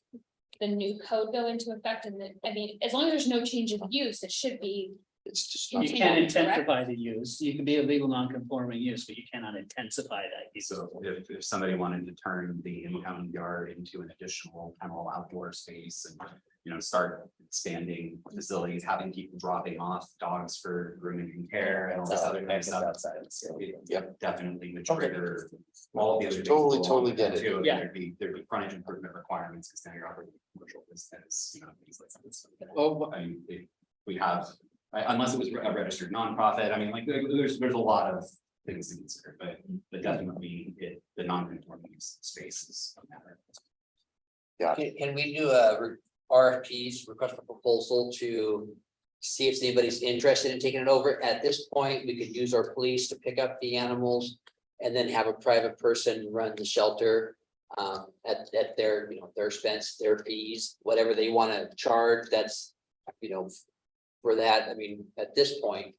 the new code go into effect? And I mean, as long as there's no change of use, it should be. it's just. you not- can't Correct. intensify the use, you can be a legal non-conforming use, but you cannot intensify that use. So if somebody wanted to turn the impound yard into an additional kennel outdoor space and start expanding facilities, having people dropping off dogs for grooming and care and all this other kind of stuff. Outside of the city. Yep, definitely would Okay. trigger all the other. things Totally, that go along totally with that get it. too. Yeah. There'd be frontage improvement requirements, because now you're operating a commercial business, things like that. Oh, I mean, we have, unless it was a registered nonprofit, I mean, like, there's a lot of things to consider, but definitely the non-conforming use space is a matter. can we do a RFPs, request for proposal to see if anybody's interested in taking it over? At this point, we could use our police to pick up the animals and then have a private person run the shelter at their, their expense, their fees, whatever they want to charge, that's, for that, I mean, at this point,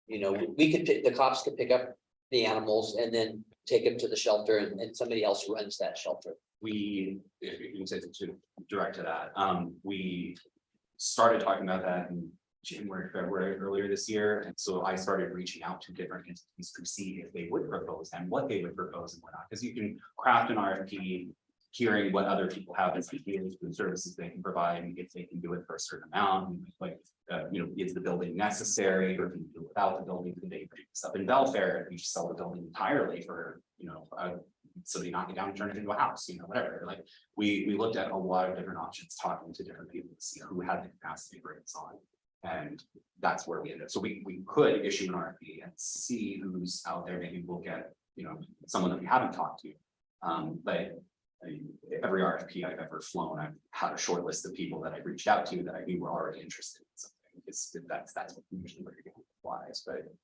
the cops could pick up the animals and then take them to the shelter and somebody else runs that shelter. We, if you can say to direct to that, we started talking about that in January, February earlier this year. And so I started reaching out to different entities to see if they would propose and what they would propose and whatnot, because you can craft an RFP. Hearing what other people have as feelings for the services they can provide, and if they can do it for a certain amount, like, is the building necessary, or can you do it without the building? Could they put this up in Belfair, if you just sell the building entirely for, so they knock it down and turn it into a house, whatever, like, we looked at a lot of different options, talking to different people to see who had the capacity to bring this on. And that's where we ended up. So we could issue an RFP and see who's out there. Maybe we'll get, someone that we haven't talked to. But every RFP I've ever flown, I've had a short list of people that I reached out to that I knew were already interested in something. Because that's usually where you're going to flies, but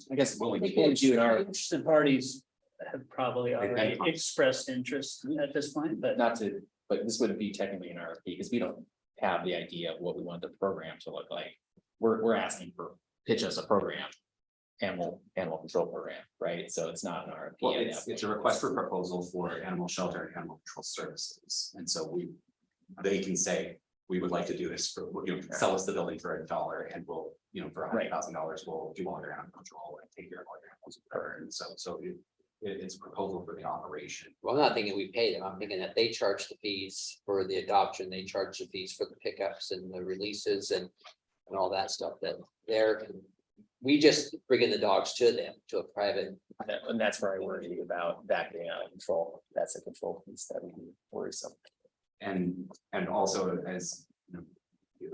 I guess willing to do an Interested parties have probably already expressed interest at this point, but But this wouldn't be technically an RFP, because we don't have the idea of what we want the program to look like. We're asking for, pitch us a program. Animal control program, right? So it's not an RFP. Well, it's a request for proposal for animal shelter and animal control services. And so they can say, we would like to do this for, sell us the building for $1 and we'll, for $100,000, we'll do all their animal control and take care of all their animals. And so it's a proposal for the operation. Well, I'm not thinking we pay them. I'm thinking that they charge the fees for the adoption. They charge the fees for the pickups and the releases and all that stuff that we just bring in the dogs to them, to a private. And that's where I worry about that getting out of control. That's a control piece that we worrisome. And also, as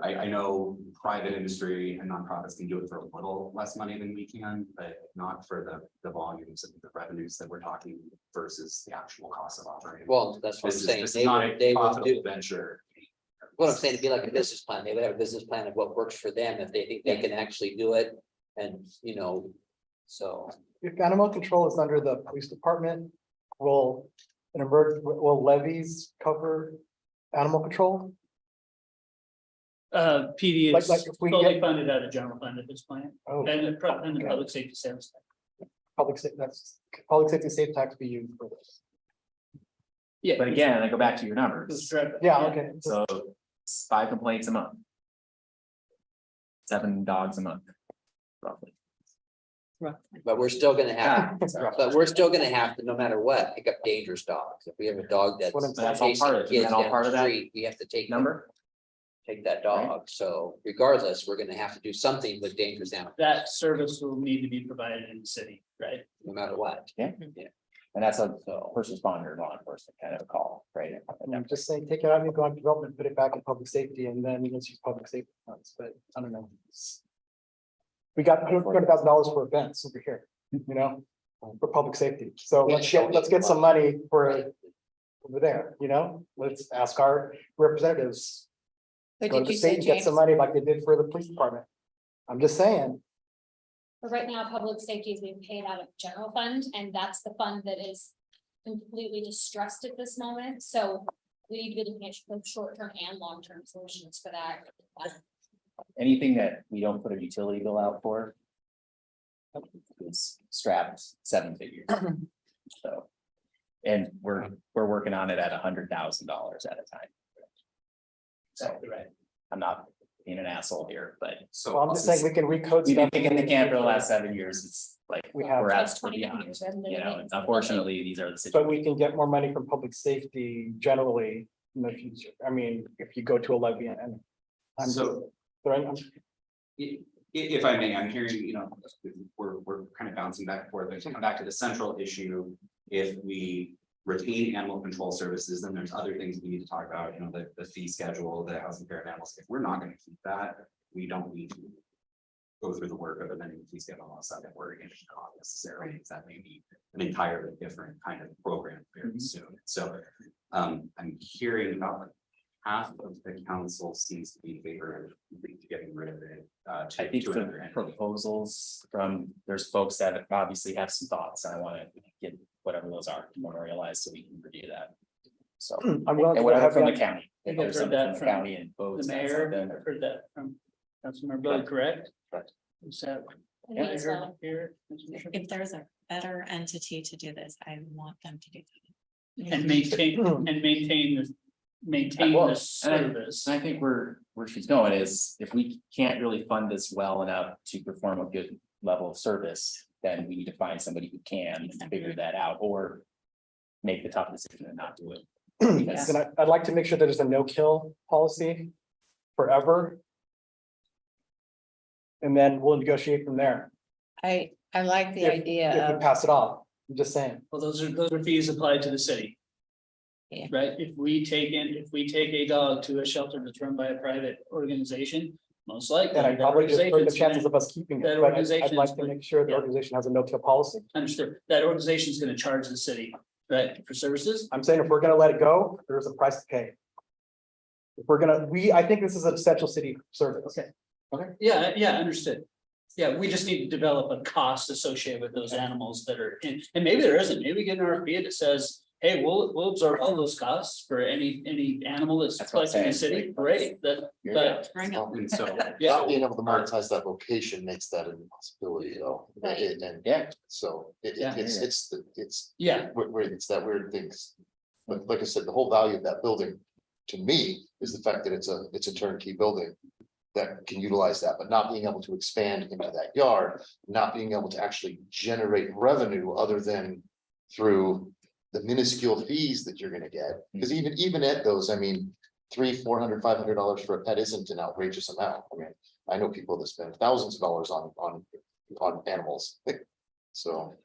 I know private industry and nonprofits can do it for a little less money than we can, but not for the volumes and the revenues that we're talking versus the actual cost of operating. Well, that's what I'm saying. This is not a They would profitable do, venture. what I'm saying, it'd be like a business plan. They would have a business plan of what works for them, if they think they can actually do it. And, so. If animal control is under the police department, will levies cover animal control? PD Like is if we fully get- funded out of general fund at this point, Oh, and the public safety sales. public safety safe tax be used for this. Yeah. But again, I go back to your numbers. Yeah, okay. So it's 5 complaints a month. 7 dogs a month. Roughly. But we're still gonna have, Ah, but we're still gonna have to, no matter what, pick up dangerous dogs. If we have a dog that's. What I'm saying. That's all chasing part of it. Isn't kids that all down part the of that street, we have to take. number? Take that dog. So regardless, we're gonna have to do something with dangerous animals, That service will need to be provided in the city, right? no matter what. And that's a first responder, law enforcement kind of a call, right? I'm just saying, take it out of economic development, put it back in public safety, and then let's use public safety funds, but I don't know. We got $200,000 for events over here, for public safety, so let's get some money for it over there, let's ask our representatives. But Go to did the you state say, and get James? some money like they did for the police department. I'm just saying, But right now, public safety is being paid out of general fund, and that's the fund that is completely distressed at this moment, so we need to be looking at both short-term and long-term solutions for that. Anything that we don't put a utility bill out for. Is strapped 7 figures. So. And we're working on it at $100,000 at a time. So, Right. I'm not being an asshole here, but So well, I'm just saying we can recode. we've been stuff. kicking the can for the last 7 years. It's like, We have, we're That's at, we're 29 beyond, years, we haven't been doing it. unfortunately, these are the but situations. we can get more money from public safety generally in the future. I mean, if you go to a levy and. I'm So- Right, I'm- If I may, I'm hearing, we're kind of bouncing back and forth, but to come back to the central issue. If we retain animal control services, then there's other things we need to talk about, the fee schedule, the housing care of animals. If we're not gonna keep that, we don't need to. Go through the work of amending the fee schedule on something we're going to not necessarily, because that may be an entirely different kind of program very soon. So I'm hearing about like half of the council seems to be in favor of getting rid of it. I To think another the entity. proposals from, there's folks that obviously have some thoughts, and I wanna get whatever those are memorialized so we can review that. So, I'm willing and to whatever have from the that. county, I if think I've there's heard something that from the from county and The votes. mayor, I've heard that from Councilmember Bud, correct? Correct. Is that? I think I so. heard here? Commissioner? If there's a better entity to do this, I want them to do that. And maintain the Well, and service. I think where she's going is, if we can't really fund this well enough to perform a good level of service, then we need to find somebody who can figure that out, or make the tough decision and not do it. Because- Then I'd like to make sure that there's a no-kill policy forever. And then we'll negotiate from there. I like the If idea we of, pass it off, I'm just saying. Well, those are fees applied to the city. Yeah. Right, if we take a dog to a shelter that's run by a private organization, most likely. And I that probably just hurt the organization's chances gonna- of us keeping that it, but I'd organization like is to gonna- make sure the yeah. organization has a no-kill policy. Understood, that organization's gonna charge the city, right, for services. I'm saying if we're gonna let it go, there's a price to pay. If we're gonna, I think this is an essential city service. Okay. Yeah, understood. Yeah, we just need to develop a cost associated with those animals that are in, and maybe there isn't, maybe we get an RFP that says, hey, we'll absorb all those costs for any animal that's That's what I'm collected in the saying. city, great, but. Bring it. And so, Yeah. Not being able to monetize that location makes that an impossibility, though. Right. And Yeah, so Yeah. it's Yeah, it's that weird things. But like I said, the whole value of that building, to me, is the fact that it's a turnkey building. That can utilize that, but not being able to expand into that yard, not being able to actually generate revenue other than. Through the minuscule fees that you're gonna get, because even at those, I mean. $300, $400, $500 for a pet isn't an outrageous amount. I mean, I know people that spend thousands of dollars on animals. So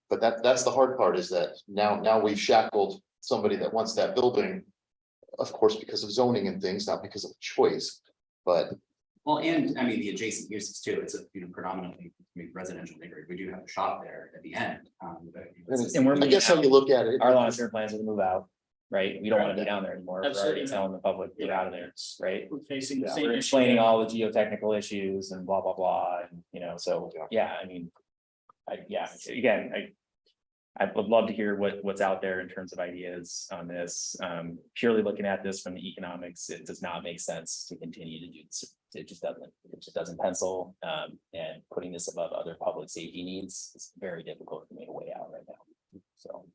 but that's the hard part, is that now we've shackled somebody that wants that building. Of course, because of zoning and things, not because of choice, but well, and I mean, the adjacent uses too, it's a, predominantly residential neighborhood, we do have a shop there at the end. And we're I guess how you look at it. our long-term plans are to move out, right? We don't wanna be down there anymore. We're already Absolutely. telling the public, get out of there, right? we're facing the Yeah, same we're issue. explaining all the geotechnical issues and blah, blah, blah, and, so, Yeah. yeah, I mean. Again, I would love to hear what's out there in terms of ideas on this, purely looking at this from the economics, it does not make sense to continue to do this. It just doesn't pencil, and putting this above other public safety needs is very difficult for me to weigh out right now, so.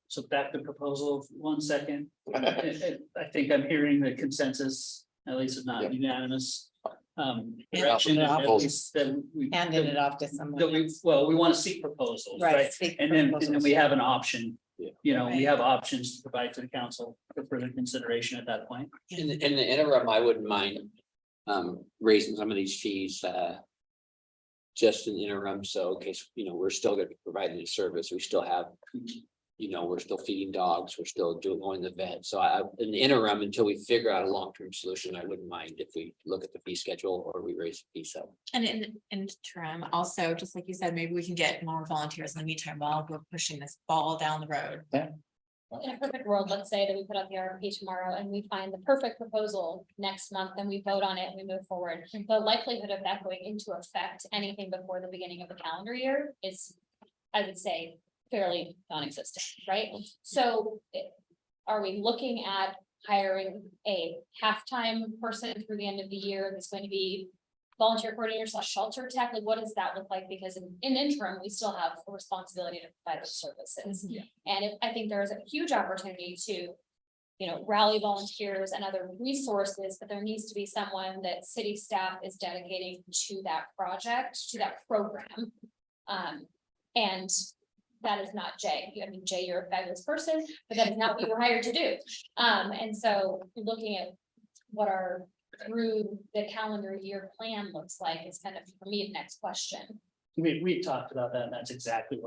So back to proposal, 1 second. I think I'm hearing the consensus, at least if not Yep. unanimous. Yeah. Direction Yeah. at least that we. handing it off to someone. That we, well, we want to seek proposals, Right. right? seek And then proposals. we have an option. Yeah. You know, we Right. have options to provide to the council for further consideration at that point. In the interim, I wouldn't mind raising some of these fees. Just in the interim, so in case, we're still gonna be providing the service, we still have. We're still feeding dogs, we're still going to the vet, so in the interim, until we figure out a long-term solution, I wouldn't mind if we look at the fee schedule or we raise the fee, so. And in interim, also, just like you said, maybe we can get more volunteers in the meantime while we're pushing this ball down the road. In a perfect world, let's say that we put out the RFP tomorrow and we find the perfect proposal next month and we vote on it and we move forward. The likelihood of that going into effect anything before the beginning of the calendar year is, I would say, fairly non-existent, right? So are we looking at hiring a half-time person through the end of the year that's going to be volunteer coordinator / shelter tech? Like, what does that look like? Because in interim, we still have a responsibility to provide those services. And I think there is a huge opportunity to, rally volunteers and other resources, but there needs to be someone that city staff is dedicating to that project, to that program. And that is not Jay. I mean, Jay, you're a fabulous person, but that is not what you were hired to do. And so looking at what our through the calendar year plan looks like is kind of, for me, the next question. We talked about that, and that's exactly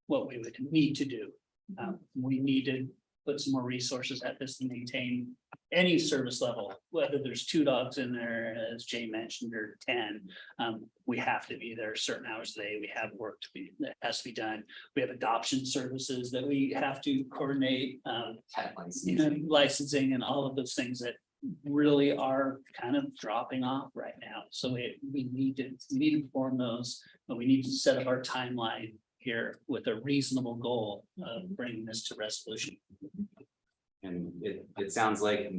what we would need to do. We need to put some more resources at this to maintain any service level, whether there's 2 dogs in there, as Jay mentioned, or 10. We have to be there certain hours a day. We have work that has to be done. We have adoption services that we have to coordinate, Pet licensing. licensing and all of those things that really are kind of dropping off right now. So we need to perform those, but we need to set up our timeline here with a reasonable goal of bringing this to resolution. And it sounds like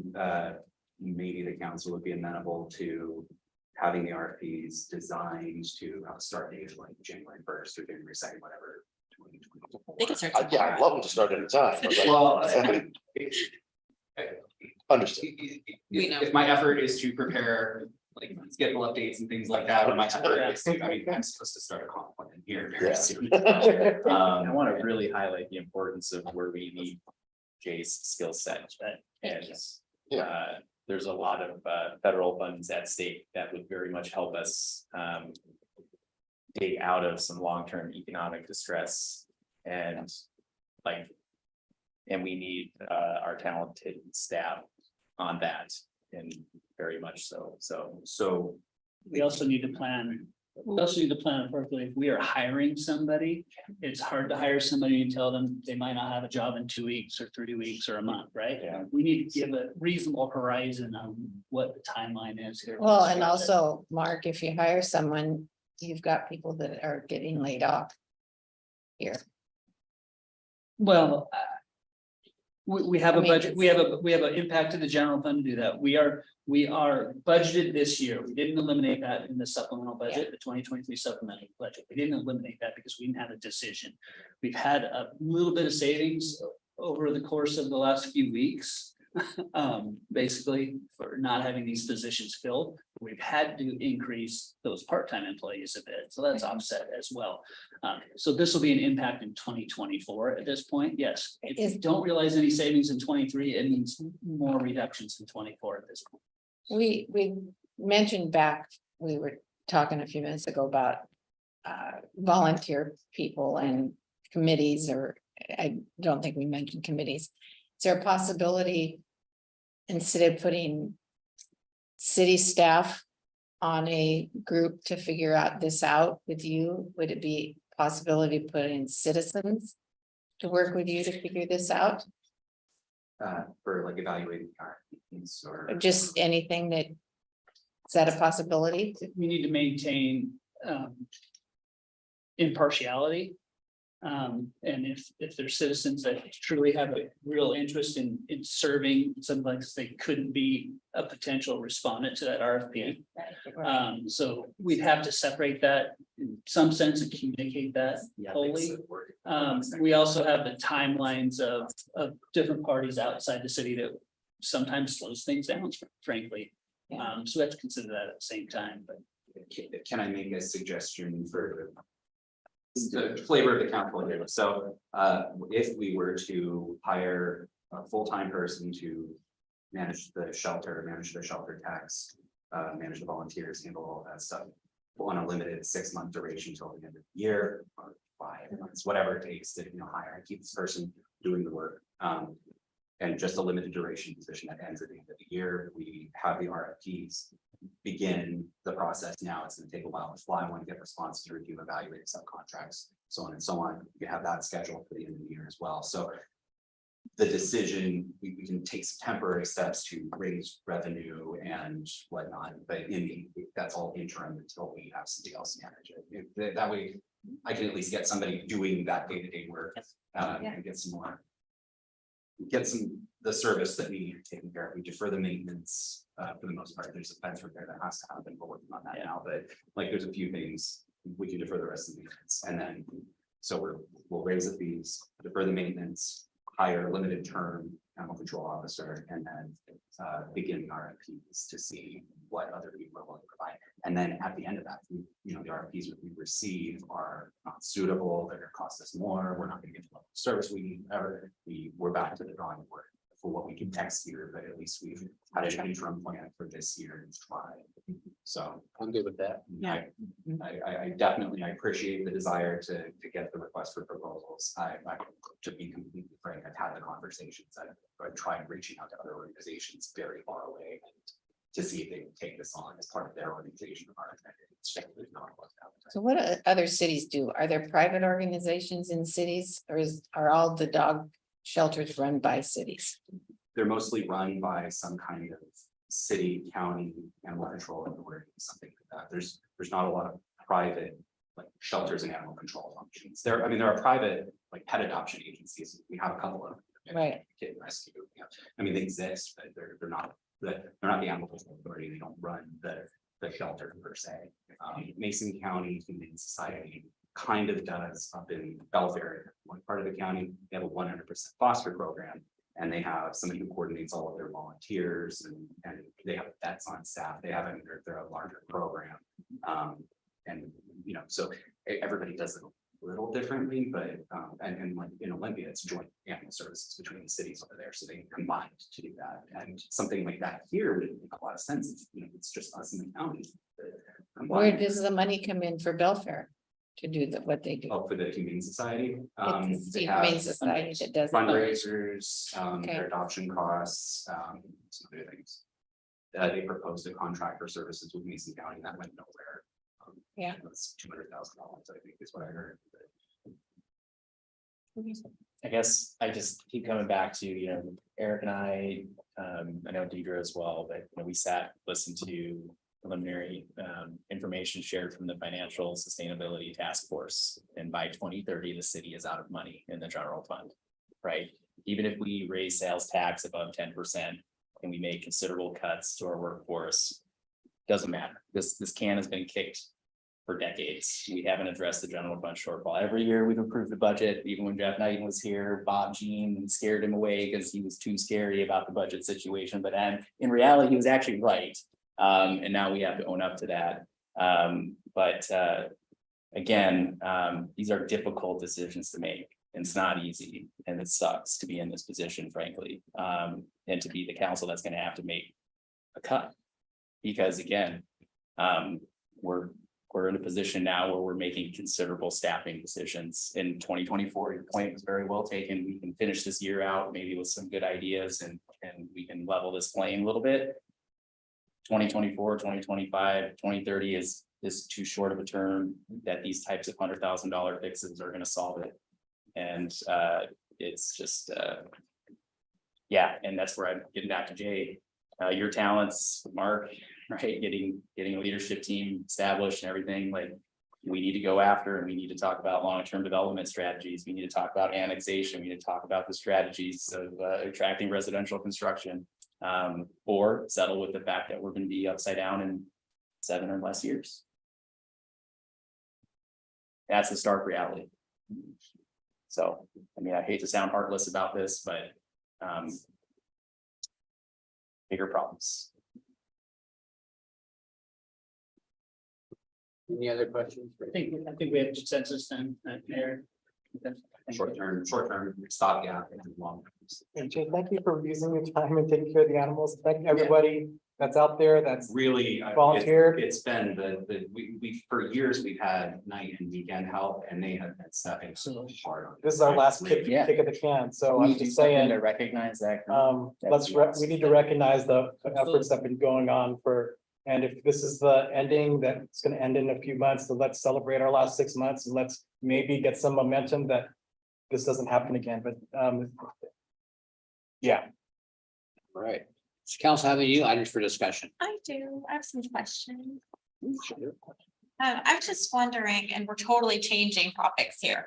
maybe the council would be amenable to having the RFPs designed to have a start date of like January 1st or January 2nd, whatever. 2024. They can start. Yeah, I'd love them to start at a time. but like- Well, Understood. We know. If my effort is to prepare like schedule updates and things like that, or my effort is to, I mean, I'm supposed to start a comp plan here very Yeah. soon. I want to really highlight the importance of where we need Jay's skill set. Thank And you. Yeah. there's a lot of federal funds at stake that would very much help us dig out of some long-term economic distress and like, and we need our talented staff on that, and very much so, So We also need to plan. We also need to plan appropriately. If we are hiring somebody, it's hard to hire somebody and tell them they might not have a job in 2 weeks or 3 weeks or a month, right? Yeah. We need to give a reasonable horizon on what the timeline is here. Well, and also, Mark, if you hire someone, you've got people that are getting laid off. Here, Well, we have I a mean, budget, we have an impact to the general fund to do that. We are budgeted this year. We didn't eliminate that in the supplemental budget, the 2023 supplemental budget. We didn't eliminate that because we didn't have a decision. We've had a little bit of savings over the course of the last few weeks. Basically for not having these positions filled, we've had to increase those part-time employees a bit, so that's offset as well. So this will be an impact in 2024 at this point, yes. If you don't realize any savings in 23, it means more reductions in 24 at this point. we mentioned back, we were talking a few minutes ago about. Volunteer people and committees, or I don't think we mentioned committees. Is there a possibility? Instead of putting city staff on a group to figure out this out with you, would it be possibility to put in citizens to work with you to figure this out? for like evaluating RFPs or. Or just anything that, is that a possibility? We need to maintain impartiality. And if there's citizens that truly have a real interest in serving, sometimes they couldn't be a potential respondent to that RFP. So we'd have to separate that in some sense and communicate that Yeah, wholly. makes it work. We also have the timelines of different parties outside the city that sometimes slows things down, frankly. Yeah. So we have to consider that at the same time, but Can I make a suggestion for the flavor of the council here? So if we were to hire a full-time person to manage the shelter, manage the shelter tax, manage the volunteers, handle all that stuff on a limited 6-month duration till the end of the year, or 5 months, whatever it takes to, hire and keep this person doing the work. And just a limited duration position that ends at the end of the year. We have the RFPs begin the process now. It's gonna take a while to fly. I want to get responses to review, evaluate subcontracts, so on and so on. You have that scheduled for the end of the year as well. So the decision, we can take some temporary steps to raise revenue and whatnot, but that's all interim until we have somebody else manage it. That way, I can at least get somebody doing that day-to-day work, and get the service that we need taken care of. We defer the maintenance, for the most part. There's a fence repair that has to happen. We're working on that now, but like, there's a few things we can defer the rest of the maintenance. And then, so we'll raise the fees, defer the maintenance, hire a limited term animal control officer, and then begin RFPs to see what other people are willing to provide. And then at the end of that, you know, the RFPs that we receive are not suitable, they're gonna cost us more, we're not gonna get the level of service we need ever. We're back to the drawing board for what we can next year, but at least we've had an interim plan for this year and try. So I'm good with that. Yeah. I definitely, I appreciate the desire to get the request for proposals. To be completely frank, I've had the conversations. I've tried reaching out to other organizations very far away to see if they can take this on as part of their organization. It's just not what's happening. So what other cities do? Are there private organizations in cities or are all the dog shelters run by cities? They're mostly run by some kind of city, county, animal control authority, something like that. There's not a lot of private like shelters and animal control functions. There are private like pet adoption agencies. We have a couple of them. Right. Kitten rescue. Yeah. I mean, they exist, but they're not the animal control authority. They don't run the shelter per se. Mason County Humane Society kind of does up in Belfair, one part of the county. They have a 100% foster program. And they have somebody who coordinates all of their volunteers and they have vets on staff. They have they're a larger program. And you know, so everybody does it a little differently, but and like in Olympia, it's joint animal services between the cities over there. So they combined to do that. And something like that here would make a lot of sense. It's, you know, it's just us in the county. Where does the money come in for Belfair to do what they do? Oh, for the Humane Society. It's the They have Humane Society that does it. fundraisers, Okay. their adoption costs, some other things. They proposed a contract for services with Mason County that went nowhere. Yeah. It's $200,000, I think is what I heard. I guess I just keep coming back to, you know, Eric and I know Deidre as well, but you know, we sat, listened to preliminary information shared from the Financial Sustainability Task Force. And by 2030, the city is out of money in the general fund, right? Even if we raise sales tax above 10% and we make considerable cuts to our workforce, doesn't matter. This can has been kicked for decades. We haven't addressed the general fund shortfall. Every year we've approved the budget, even when Jeff Knighton was here, Bob Jean scared him away because he was too scary about the budget situation. But in reality, he was actually right. And now we have to own up to that. Again, these are difficult decisions to make. And it's not easy and it sucks to be in this position, frankly. And to be the council that's going to have to make a cut. Because again, we're in a position now where we're making considerable staffing decisions in 2024. Your point was very well taken. We can finish this year out maybe with some good ideas and we can level this playing a little bit. 2024, 2025, 2030 is too short of a term that these types of $100,000 fixes are going to solve it. And it's just, yeah, and that's where I'm getting back to Jay. Your talents, Mark, right? Getting a leadership team established and everything, like we need to go after and we need to talk about long-term development strategies. We need to talk about annexation. We need to talk about the strategies of attracting residential construction, or settle with the fact that we're going to be upside down in 7 or less years. That's the stark reality. So, I mean, I hate to sound heartless about this, but bigger problems. Any other questions? I think we have consensus then, Mayor. Short term, stopgap and long. And Jay, thank you for using your time and taking care of the animals. Thank everybody that's out there that's Really. volunteered. It's been we for years, we've had night and weekend help and they have been stepping so hard on. This is our last kick Yeah. of the can, so We I'm need to do just something saying. to recognize that. We need to recognize the efforts that have been going on and if this is the ending, that it's gonna end in a few months, so let's celebrate our last 6 months and let's maybe get some momentum that this doesn't happen again, but yeah. All right. Does council have any items for discussion? I do, I have some questions. I'm just wondering, and we're totally changing topics here.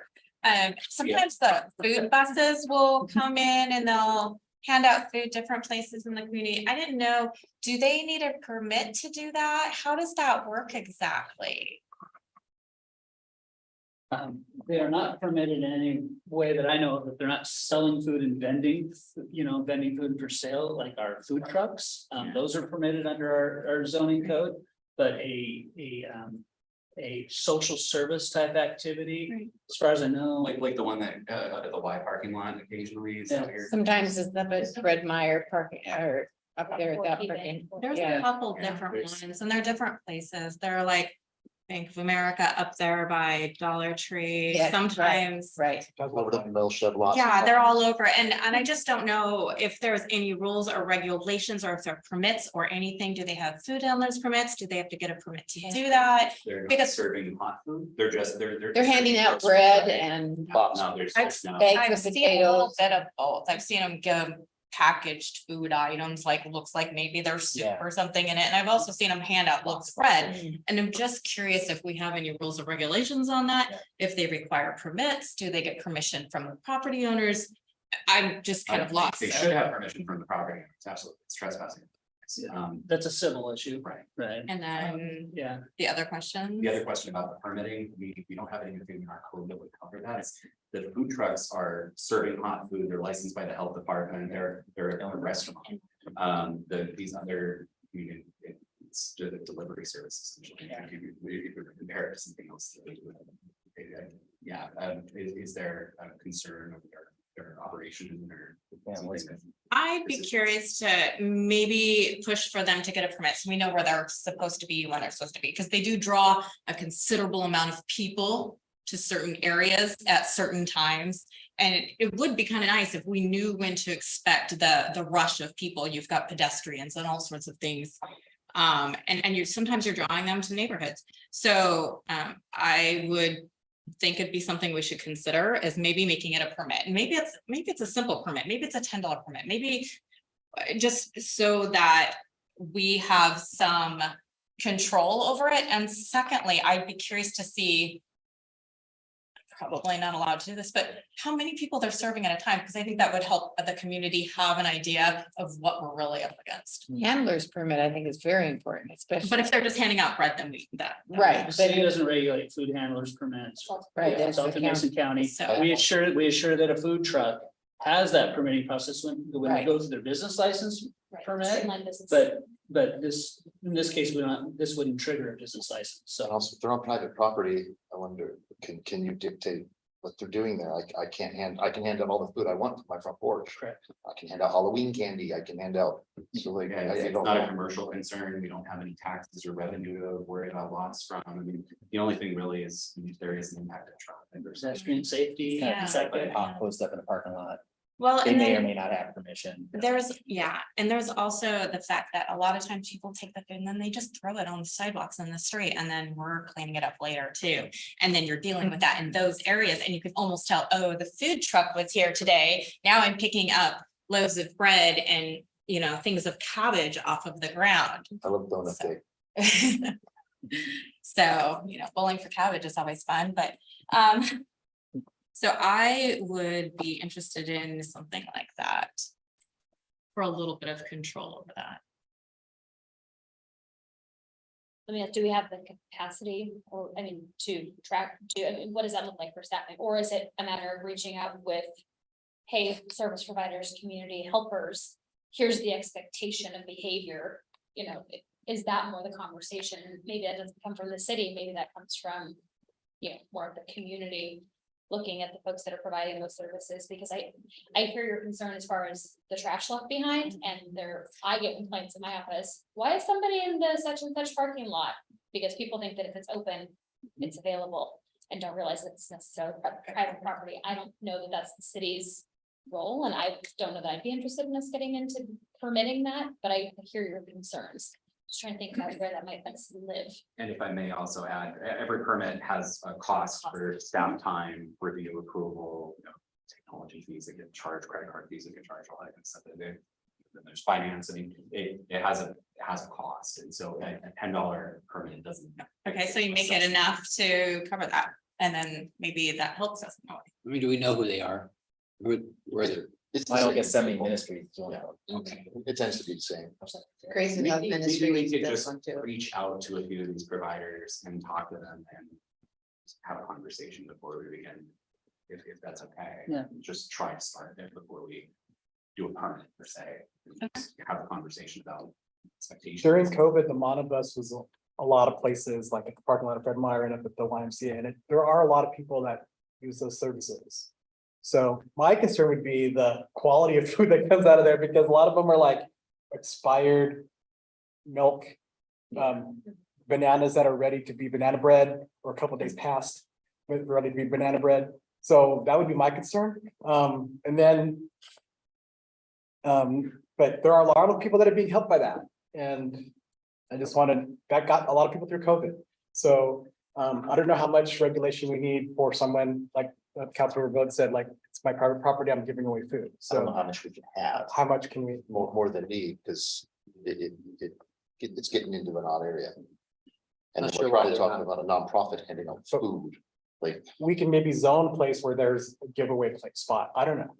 Sometimes the food buses will come in and they'll hand out food different places in the community. I didn't know, do they need a permit to do that? How does that work exactly? They are not permitted in any way that I know of, that they're not selling food and vending food for sale, like our food trucks. Those are permitted under our zoning code. But a social service type activity, Right. as far as I know. Like the one that, out at the Y parking lot occasionally is out here. Sometimes it's up at Fred Meyer parking or up there at that parking. There's Yeah. a couple Yeah, different there's- ones and they're different places. They're like Bank of America up there by Dollar Tree, Yeah, right. sometimes. Right. Over the mill shed lot. Yeah, they're all over and I just don't know if there's any rules or regulations or if there are permits or anything. Do they have food handlers permits? Do they have to get a permit to do that? They're not Because- serving hot food, they're just, they're. They're handing out bread and No, there's no. bags I've of seen a little potatoes. bit of both. I've seen them give packaged food items, like looks like maybe there's soup Yeah. or something in it. And I've also seen them hand out loaves of bread. Mm. And I'm just curious if we have any rules or regulations on that, if they require permits, do they get permission from the property owners? I'm just kind of lost. They there. should have permission from the property, owners, absolutely, it's trespassing. That's a civil issue. Right. Right. And then Yeah. the other question. The other question about the permitting, we don't have anything in our code that would cover that. It's the food trucks are serving hot food, they're licensed by the health department, they're a restaurant. These other, it's the delivery service essentially. If you compare it to something else. That they do. Yeah, is there a concern of their operation or? Families. I'd be curious to maybe push for them to get a permit, so we know where they're supposed to be, when they're supposed to be, because they do draw a considerable amount of people to certain areas at certain times. And it would be kind of nice if we knew when to expect the rush of people. You've got pedestrians and all sorts of things. And sometimes you're drawing them to neighborhoods. So I would think it'd be something we should consider is maybe making it a permit. And maybe it's a simple permit, maybe it's a $10 permit, maybe just so that we have some control over it. And secondly, I'd be curious to see, probably not allowed to do this, but how many people they're serving at a time, because I think that would help the community have an idea of what we're really up against. Handler's permit, I think is very important, especially. But if they're just handing out bread, then that. Right. The city doesn't regulate food handlers permits. Right, that's the South of Mason County, So- we assure that a food truck has that permitting process when they Right. go through their business license. Right, Permit, streamline business. But in this case, this wouldn't trigger a business license, And so. also, if they're on private property, I wonder, can you dictate what they're doing there? I can hand out all the food I want from my front porch. Correct. I can hand out Halloween candy, I can hand out. So like, Yeah, I it's don't not a know. commercial concern, we don't have any taxes or revenue to worry about loss from, I mean, the only thing really is if there is an impact of traffic. Pedestrian safety. Yeah. Exactly, pop closed up in a parking lot, Well, they and may or then may not have permission. there's also the fact that a lot of times people take the food and then they just throw it on the sidewalks in the street and then we're cleaning it up later too. And then you're dealing with that in those areas and you can almost tell, oh, the food truck was here today. Now I'm picking up loaves of bread and, things of cabbage off of the ground. I love donut So- day. So, bowling for cabbage is always fun, but, so I would be interested in something like that. For a little bit of control over that. I mean, do we have the capacity to track, what does that look like for staffing? Or is it a matter of reaching out with, hey, service providers, community helpers, here's the expectation of behavior, is that more the conversation? Maybe that doesn't come from the city, maybe that comes from, more of the community looking at the folks that are providing those services, because I hear your concern as far as the trash left behind, and I get complaints in my office. Why is somebody in the such and such parking lot? Because people think that if it's open, it's available, and don't realize that it's necessarily private property. I don't know that that's the city's role, and I don't know that I'd be interested in us getting into permitting that, but I hear your concerns. Just trying to think about where that might best live. And if I may also add, every permit has a cost for staff time, review approval, technology fees that get charged, credit card fees that get charged, all that kind of stuff. Then there's financing, it has a cost, and so a $10 permit doesn't. Okay, so you make it enough to cover that, and then maybe that helps us. in a way. I mean, do we know who they are? Where they're, It's the I don't same get semi people. ministries. Yeah, it tends to be the same. Crazy Health Maybe we Ministries could does just one too. reach out to a few of these providers and talk to them and have a conversation before we begin, if that's okay. Yeah. Just try to start it before we do a permit per se. Just have a conversation about expectations. During COVID, the monobus was a lot of places, like at the parking lot of Fred Meyer and up at the YMCA, and there are a lot of people that use those services. So my concern would be the quality of food that comes out of there, because a lot of them are like expired milk, bananas that are ready to be banana bread, or a couple days past, ready to be banana bread. So that would be my concern. And then, but there are a lot of people that are being helped by that. And I just wanted, that got a lot of people through COVID. So I don't know how much regulation we need for someone like Councilor Vogt said, like, it's my private property, I'm giving away food. I don't know So how much we can have, how much can we? more than need, because it's getting into an odd area. And Not then sure we're why probably they're talking not. about a nonprofit handing out food, like, We can maybe zone a place where there's a giveaway place spot. I don't know.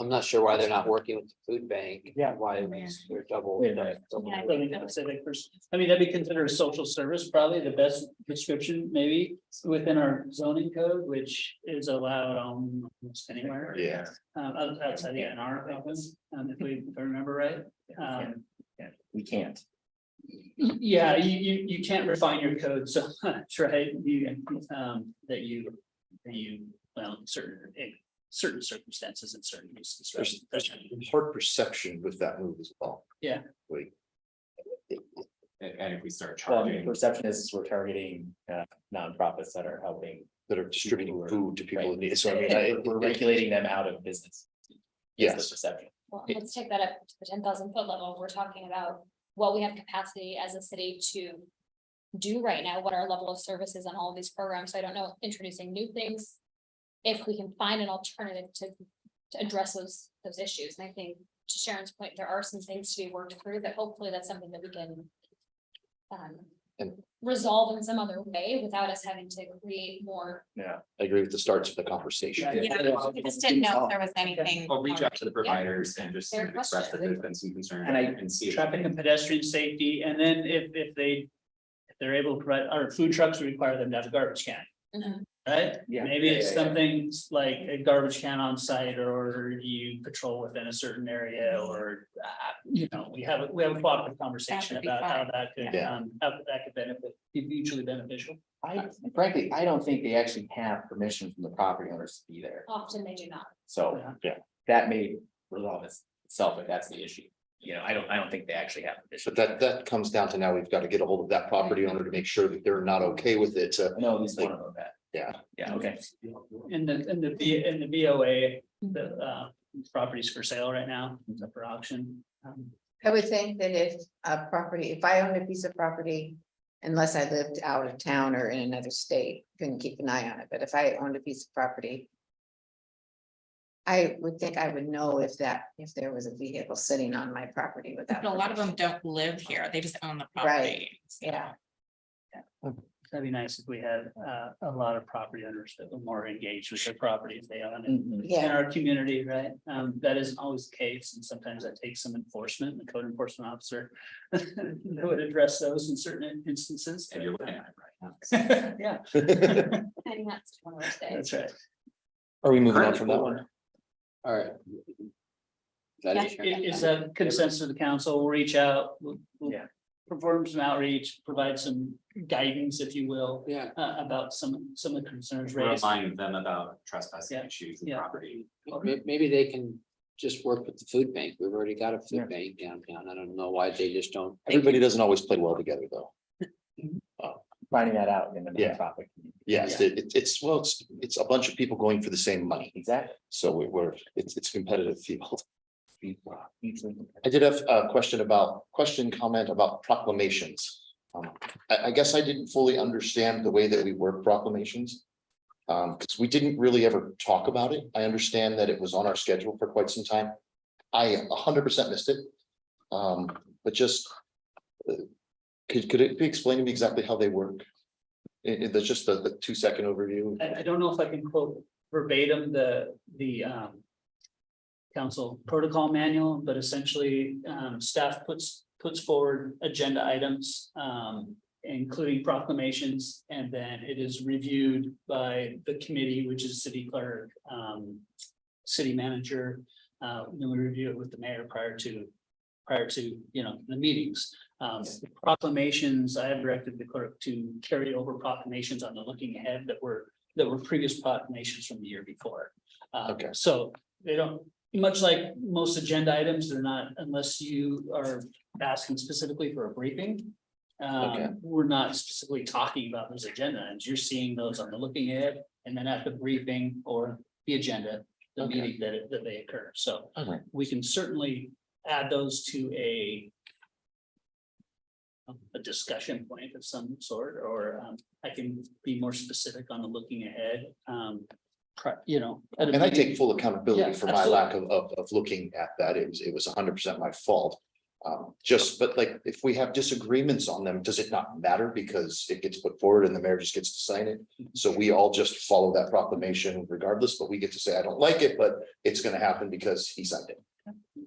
I'm not sure why they're not working with the food bank. Yeah. Why they're double. Wait a minute. Yeah, Let me not say that first. I mean, that'd be considered a social service, probably the best description, maybe within our zoning code, which is allowed almost anywhere. yeah. Outside the NR office, if I remember right. We can't. Yeah, you can't refine your code so much, right? Well, certain circumstances and certain uses. right? There's hard perception with that move as well. Yeah. Like, And if we start Well, the charging, perception is we're targeting nonprofits that are helping. that are distributing People who are- food to people in right. need, so I mean, We're regulating them out of business. is the Yes. Perception. Well, let's take that up to the 10,000 foot level. We're talking about what we have capacity as a city to do right now, what our level of service is on all of these programs. So I don't know, introducing new things. If we can find an alternative to address those issues. And I think to Sharon's point, there are some things to be worked through that hopefully that's something that we can And- resolve in some other way without us having to create more. I agree with the starts of the conversation. Yeah, I just didn't know if there was anything. I'll reach out to the providers and just Fair express that question. there's been some concern And I- and see. if- Traffic and pedestrian safety, and then if they're able to provide, our food trucks require them to have a garbage can. Mhm. Right? Yeah. Maybe it's Yeah. something like a garbage can on site, or you patrol within a certain area, or, we have a cooperative conversation That would be about how fine. that could, Yeah. how that could benefit, be mutually beneficial. Frankly, I don't think they actually have permission from the property owners to be there. Often they do not. So. Yeah. That may resolve itself if that's the issue. I don't think they actually have permission. But that comes down to now, we've got to get a hold of that property owner to make sure that they're not okay with it, I know at least one of them that. yeah. Yeah, okay. In the BOA, the properties for sale right now, it's up for auction. I would think that if I owned a piece of property, unless I lived out of town or in another state, couldn't keep an eye on it, but if I owned a piece of property. I would think I would know if there was a vehicle sitting on my property without. But a lot of them permission. don't live here, they just own the Right. property. Yeah, That'd be nice if we had a lot of property owners that were more engaged with their properties they own in yeah, our community, right? That isn't always the case, and sometimes that takes some enforcement, the code enforcement officer that would address those in certain instances. And you're looking at it right now. Yeah, I think that's one of those days. that's right. Are we moving on from that one? All right. Is that it, Sharon? Is that consensus of the council? We'll reach out, we'll Yeah. perform some outreach, provide some guidance, if you will, Yeah, about some of the concerns raised. Remind them about trespassing Yeah. issues and Yeah. property. maybe they can just work with the food bank. We've already got a Yeah. food bank downtown. I don't know why they just don't. Everybody doesn't always play well together, though. Finding that out in the Yeah. nonprofit. Yes, it's a bunch of people going for the same money, Exactly. so it's a competitive field. Mutually. I did have a comment about proclamations. I guess I didn't fully understand the way that we work proclamations. Because we didn't really ever talk about it. I understand that it was on our schedule for quite some time. I 100% missed it. But just. Could it be explained to me exactly how they work? That's just the 2-second overview. I don't know if I can quote verbatim the council protocol manual, but essentially, staff puts forward agenda items, including proclamations, and then it is reviewed by the committee, which is city clerk, city manager. Then we review it with the mayor prior to the meetings. Proclamations, I have directed the clerk to carry over proclamations on the looking ahead that were previous proclamations from the year before. Okay. So they don't, much like most agenda items, they're not, unless you are asking specifically for a briefing. Okay. We're not specifically talking about those agenda items. You're seeing those on the looking ahead and then at the briefing or the agenda, the Okay. meeting that they occur. So Okay. we can certainly add those to a discussion point of some sort, or I can be more specific on the looking ahead. You know. at a And I meeting. take full accountability Yeah, for my lack of looking at that. It was 100% my fault. But like, if we have disagreements on them, does it not matter because it gets put forward and the mayor just gets to sign it? So we all just follow that proclamation regardless, but we get to say, I don't like it, but it's gonna happen because he signed it.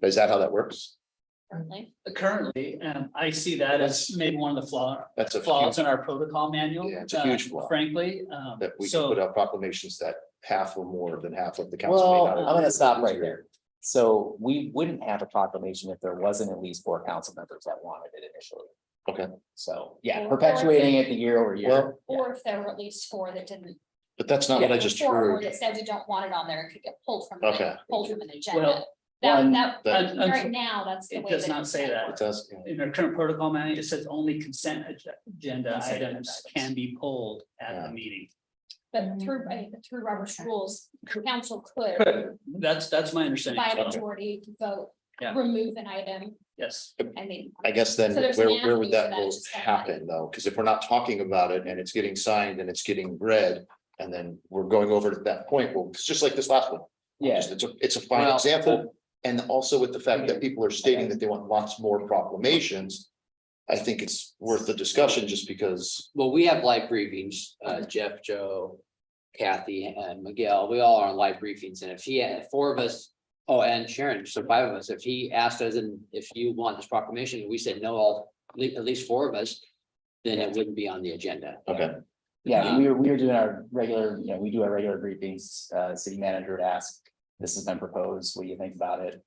Is that how that works? Currently. Currently, I see that as maybe one of the That's a flaws huge, in our protocol manual. Yeah, it's a huge flaw. Frankly, that we can put so, out proclamations that half or more than half of the council. may Well, not I'm agree gonna with. stop right there. So we wouldn't have a proclamation if there wasn't at least 4 council members that wanted it initially. Okay. So, yeah, Or- perpetuating it the year over year. Well, Or if there were at least 4 that didn't. but that's not what I Yeah, just 4 or heard. that said we don't want it on there, it could get pulled from. Okay. Pulled from an Well, agenda. one- That, That- right now, that's the it way. does that not it's say set. that. It does. in our current protocol manual, it says only consent agenda Consent agenda items items. can be pulled at Yeah. the meeting. But through Robert's rules, council could, That's my understanding. by a Okay. majority vote, Yeah. remove an item. Yes, I mean, I guess then, So there's where an would avenue for that that, vote it's just not happen though? Because if we're not talking about it and it's getting signed and it's getting read. And then we're going over it at that point, well, it's just like this last one. Yeah, It's a fine Well, example. And also with the fact that people are stating that they want lots more proclamations. I think it's worth the discussion just because, Well, we have live briefings, Jeff, Joe, Kathy and Miguel, we all are on live briefings, and if he had 4 of us. Oh, and Sharon, so 5 of us, if he asked us, and if you want this proclamation, and we said no, at least 4 of us. Then it wouldn't be on the agenda. okay, yeah, I mean, we were doing our regular, we do our regular briefings, city manager would ask, this has been proposed, what do you think about it?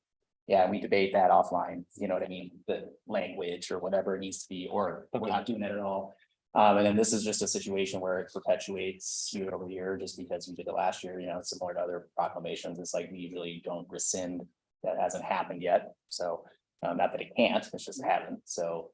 Yeah, we debate that offline, you know what I mean, the language or whatever it needs to be, or we're not doing it at all. And then this is just a situation where it perpetuates year over year, just because we did it last year, similar to other proclamations, it's like we usually don't rescind. That hasn't happened yet, so, not that it can't, it's just happened, so.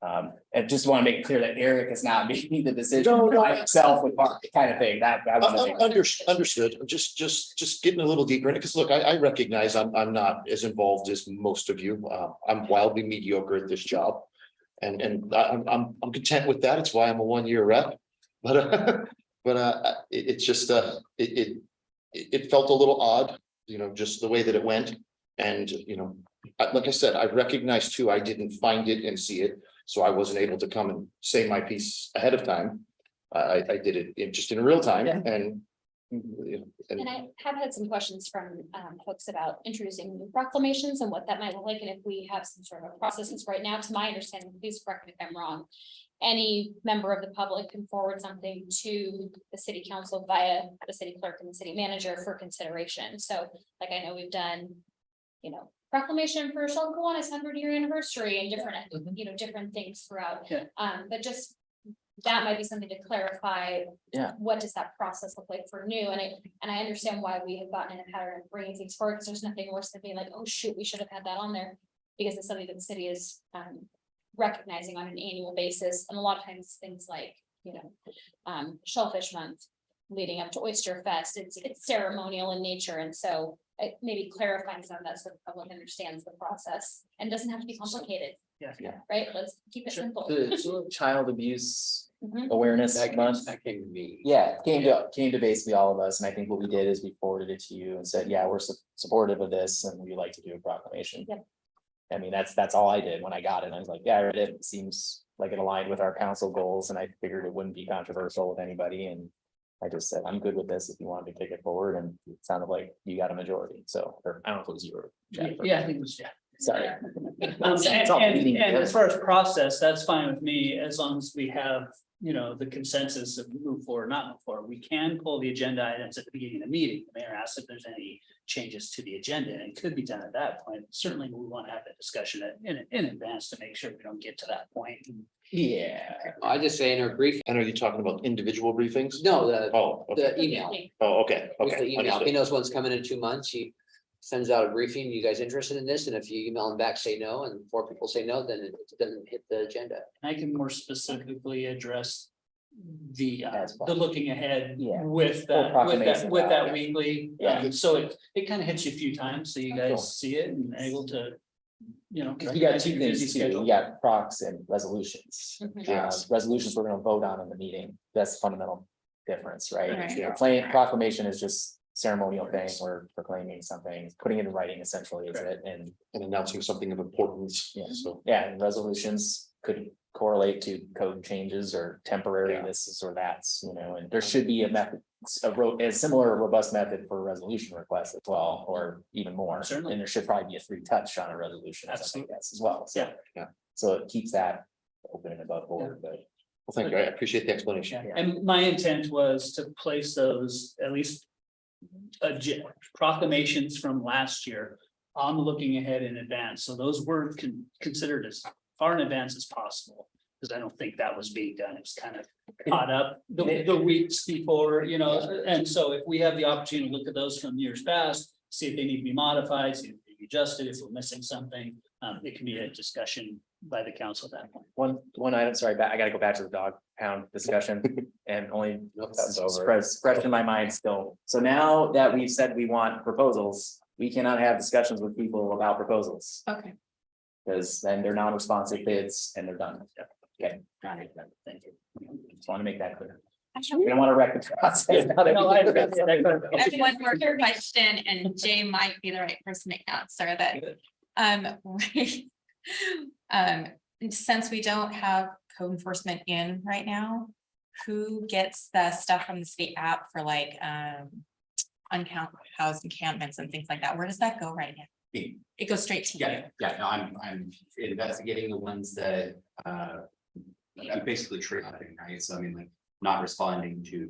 I just want to make it clear that Eric is not making the decision No. by himself with Mark, kind of thing, that. I wanna make- understood, just getting a little deeper in it, because look, I recognize I'm not as involved as most of you. I'm wildly mediocre at this job. And I'm content with that, it's why I'm a 1-year rep, but it's just, it felt a little odd, just the way that it went. And, like I said, I recognize too, I didn't find it and see it, so I wasn't able to come and say my piece ahead of time. I did it just in real time Yeah. and. and I have had some questions from folks about introducing new proclamations and what that might look like, and if we have some sort of processes right now, to my understanding, please correct me if I'm wrong. Any member of the public can forward something to the city council via the city clerk and the city manager for consideration. So like I know we've done, proclamation for Sheldon Kiwanis 100-year anniversary and different, different things throughout. Yeah. But just that might be something to clarify. Yeah. What does that process look like for new? And I understand why we have gotten in a pattern of bringing things forward, because there's nothing worse than being like, oh shoot, we should have had that on there. Because it's something that the city is recognizing on an annual basis, and a lot of times things like, Shellfish Month leading up to Oyster Fest, it's ceremonial in nature, and so maybe clarifying some of that so the public understands the process and doesn't have to be complicated. Yeah. Right, let's keep it Sure. simple. The child abuse Mhm. awareness month. That came to me. Yeah, came to basically all of us, and I think what we did is we forwarded it to you and said, yeah, we're supportive of this and we'd like to do a proclamation. Yep. I mean, that's all I did when I got it. I was like, yeah, I read it. It seems like it aligned with our council goals, and I figured it wouldn't be controversial with anybody, and I just said, I'm good with this if you wanted to take it forward, and it sounded like you got a majority, so, or I don't know if it was you or Jennifer. Yeah, I think it was, Sorry. And, and as far as process, that's fine with me, as long as we have, you know, the consensus of move forward, not move forward. We can pull the agenda items at the beginning of the meeting. The mayor asked if there's any changes to the agenda, and it could be done at that point. Certainly, we want to have that discussion in advance to make sure we don't get to that point. Yeah. I just say in our brief, And are you talking about individual briefings? no, the, Oh, okay. the email. Oh, okay, With the okay. email, he Understood. knows what's coming in 2 months, he sends out a briefing, you guys interested in this, and if you email him back, say no, and 4 people say no, then it doesn't hit the agenda. I can more specifically address the That's fine. the looking ahead Yeah. with Or that, proclamation with about that it. weekly. Yeah. So it kind of hits you a few times, so you Sure. guys see it and able to, you know. Cause you got recognize two your busy things too, schedule. you got procs and resolutions. Mhm. Yes. Resolutions we're gonna vote on in the meeting, that's the fundamental difference, right? Right. Yeah. Proclamation is just ceremonial thing, we're proclaiming something, putting it in writing essentially is it, and And announcing something of importance. Yeah. So, yeah, and resolutions could correlate to code changes or temporary Yeah. this or that's, you know, and there should be a method. A similar robust method for resolution requests as well, or even more. Certainly. And there should probably be a 3-touch on a resolution, or something like that as well, so. Yeah. So it keeps that open and above board, but. well, thank you. I appreciate the explanation. Yeah, and my intent was to place those at least. Proclamations from last year on the looking ahead in advance, so those were considered as far in advance as possible. Because I don't think that was being done, it was kind of caught up the weeks before, you know, and so if we have the opportunity to look at those from years past. See if they need to be modified, see if they need to be adjusted, if we're missing something, it can be a discussion by the council at that point. One item, sorry, I gotta go back to the dog pound discussion and only Nope, that's over. fresh in my mind still. So now that we've said we want proposals, we cannot have discussions with people about proposals. Okay. Because then they're non-responsive bids and they're done. Okay, Got it. Thank you. just want to make that clear. I We don't want to wreck the process. now that No, we- I- have one more question, and Jay might be the right person to answer that. Since we don't have code enforcement in right now, who gets the stuff from the state app for like, housed encampments and things like that? Where does that go right now? Me. It goes straight to you. Yeah, no, I'm investigating the ones that, I'm basically triaging, right? So I mean, like, not responding to,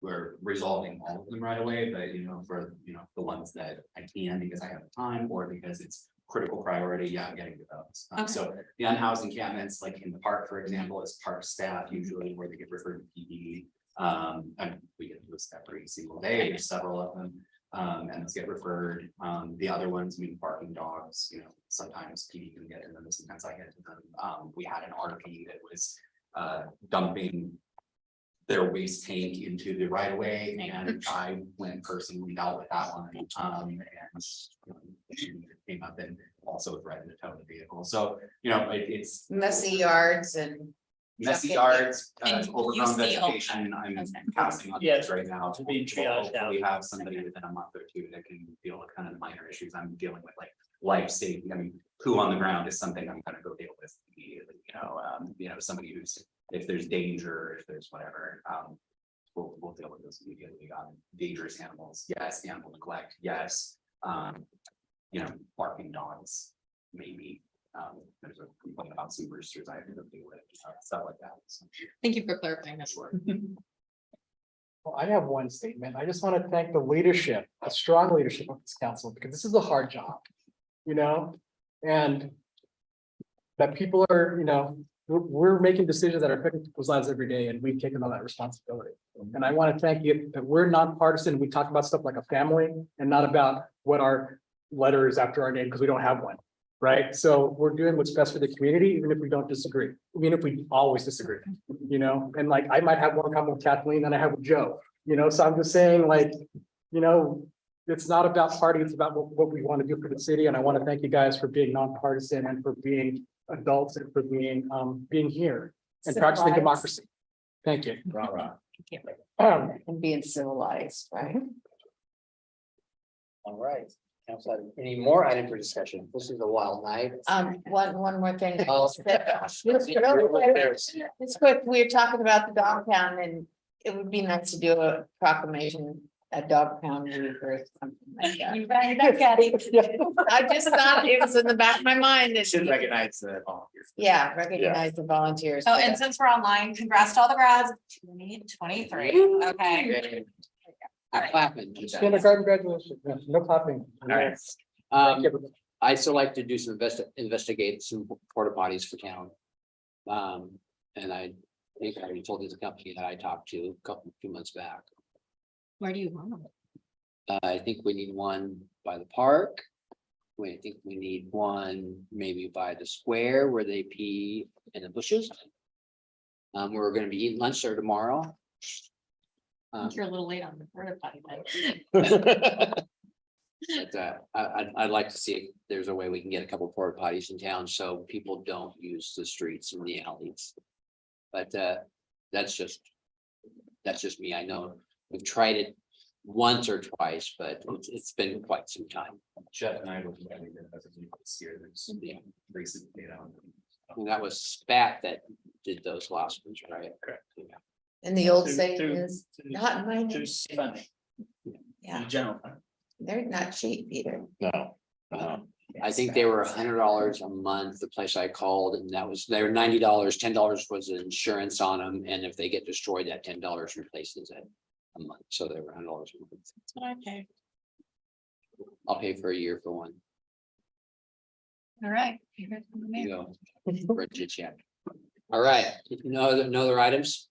we're resolving all of them right away, but you know, for, you know, the ones that I can because I have the time or because it's critical priority, yeah, I'm getting to those. So the unhoused encampments, like in the park, for example, is park staff usually where they get referred to PD. And we get this every single day, there's several of them. And those get referred. The other ones, I mean, barking dogs, you know, sometimes PD can get to them, sometimes I get to them. We had an RP that was dumping their waste tank into the right of way, and I went personally dealt with that one. And came up and also threatened to tow the vehicle. So, you know, it's Messy yards and. messy Okay. yards, And you overgrown see all vegetation. I'm Okay. passing on Yes, this right now. to be triaged out. We have somebody within a month or two that can deal with kind of minor issues. I'm dealing with like life safety. I mean, poo on the ground is something I'm gonna go deal with immediately, you know, somebody who's, if there's danger, if there's whatever, we'll deal with those immediately. Dangerous animals, yes, animal neglect, yes. You know, barking dogs, maybe. There's a complaint about some roosters I have to deal with, stuff like that. So, Thank you for clarifying that. sure. Well, I have one statement. I just want to thank the leadership, the strong leadership of this council, because this is a hard job. You know, and that people are, you know, we're making decisions that are affecting people's lives every day, and we've taken on that responsibility. And I want to thank you that we're nonpartisan. We talk about stuff like a family and not about what our letter is after our name, because we don't have one. Right? So we're doing what's best for the community, even if we don't disagree, even if we always disagree, you know, and like I might have more in common with Kathleen than I have with Joe, you know, so I'm just saying, like, you know, it's not about party, it's about what we want to do for the city. And I want to thank you guys for being nonpartisan and for being adults and for being here and practicing Civilized. democracy. Thank you. And being civilized, right? All right, council, any more item for discussion? This is a wild night. One more thing. Oh. It's quick, we were talking about the dog pound and it would be nice to do a proclamation a dog pound group or something like that. You brought it up, Kathy. I just thought it was in the back of my mind. and- Should recognize the volunteers. Yeah, recognize the volunteers. Oh, for and that. since we're online, congrats to all the grads of 2023. Okay. Clapping. Kindergarten graduation, no clapping. right. Thank you. I still like to do some investigate some porta potties for town. And I think I already told you the company that I talked to few months back. Where do you want them? I think we need one by the park. I think we need one maybe by the square where they pee in the bushes. We're gonna be eating lunch there tomorrow. You're a little late on the porta potty, but But I'd like to see if there's a way we can get a couple porta potties in town so people don't use the streets and the alleys. But that's just me. I know we've tried it once or twice, but it's been quite some time. Jeff and I will be having that as a new this year, there's Yeah. recent data on. And that was SPAC that did those last ones, right? Correct. Yeah. And the old To- saying to- is, to- not in my To name. funding, Yeah, in general fund. they're not cheap either. No. I think they were $100 a month, the place I called, and that was, they were $90, $10 was insurance on them, and if they get destroyed, that $10 replaces it a month, so they were $100 a month. that's what I pay. I'll pay for a year for one, All right. You heard from the you mayor. go, Bridget check. All right, no other items?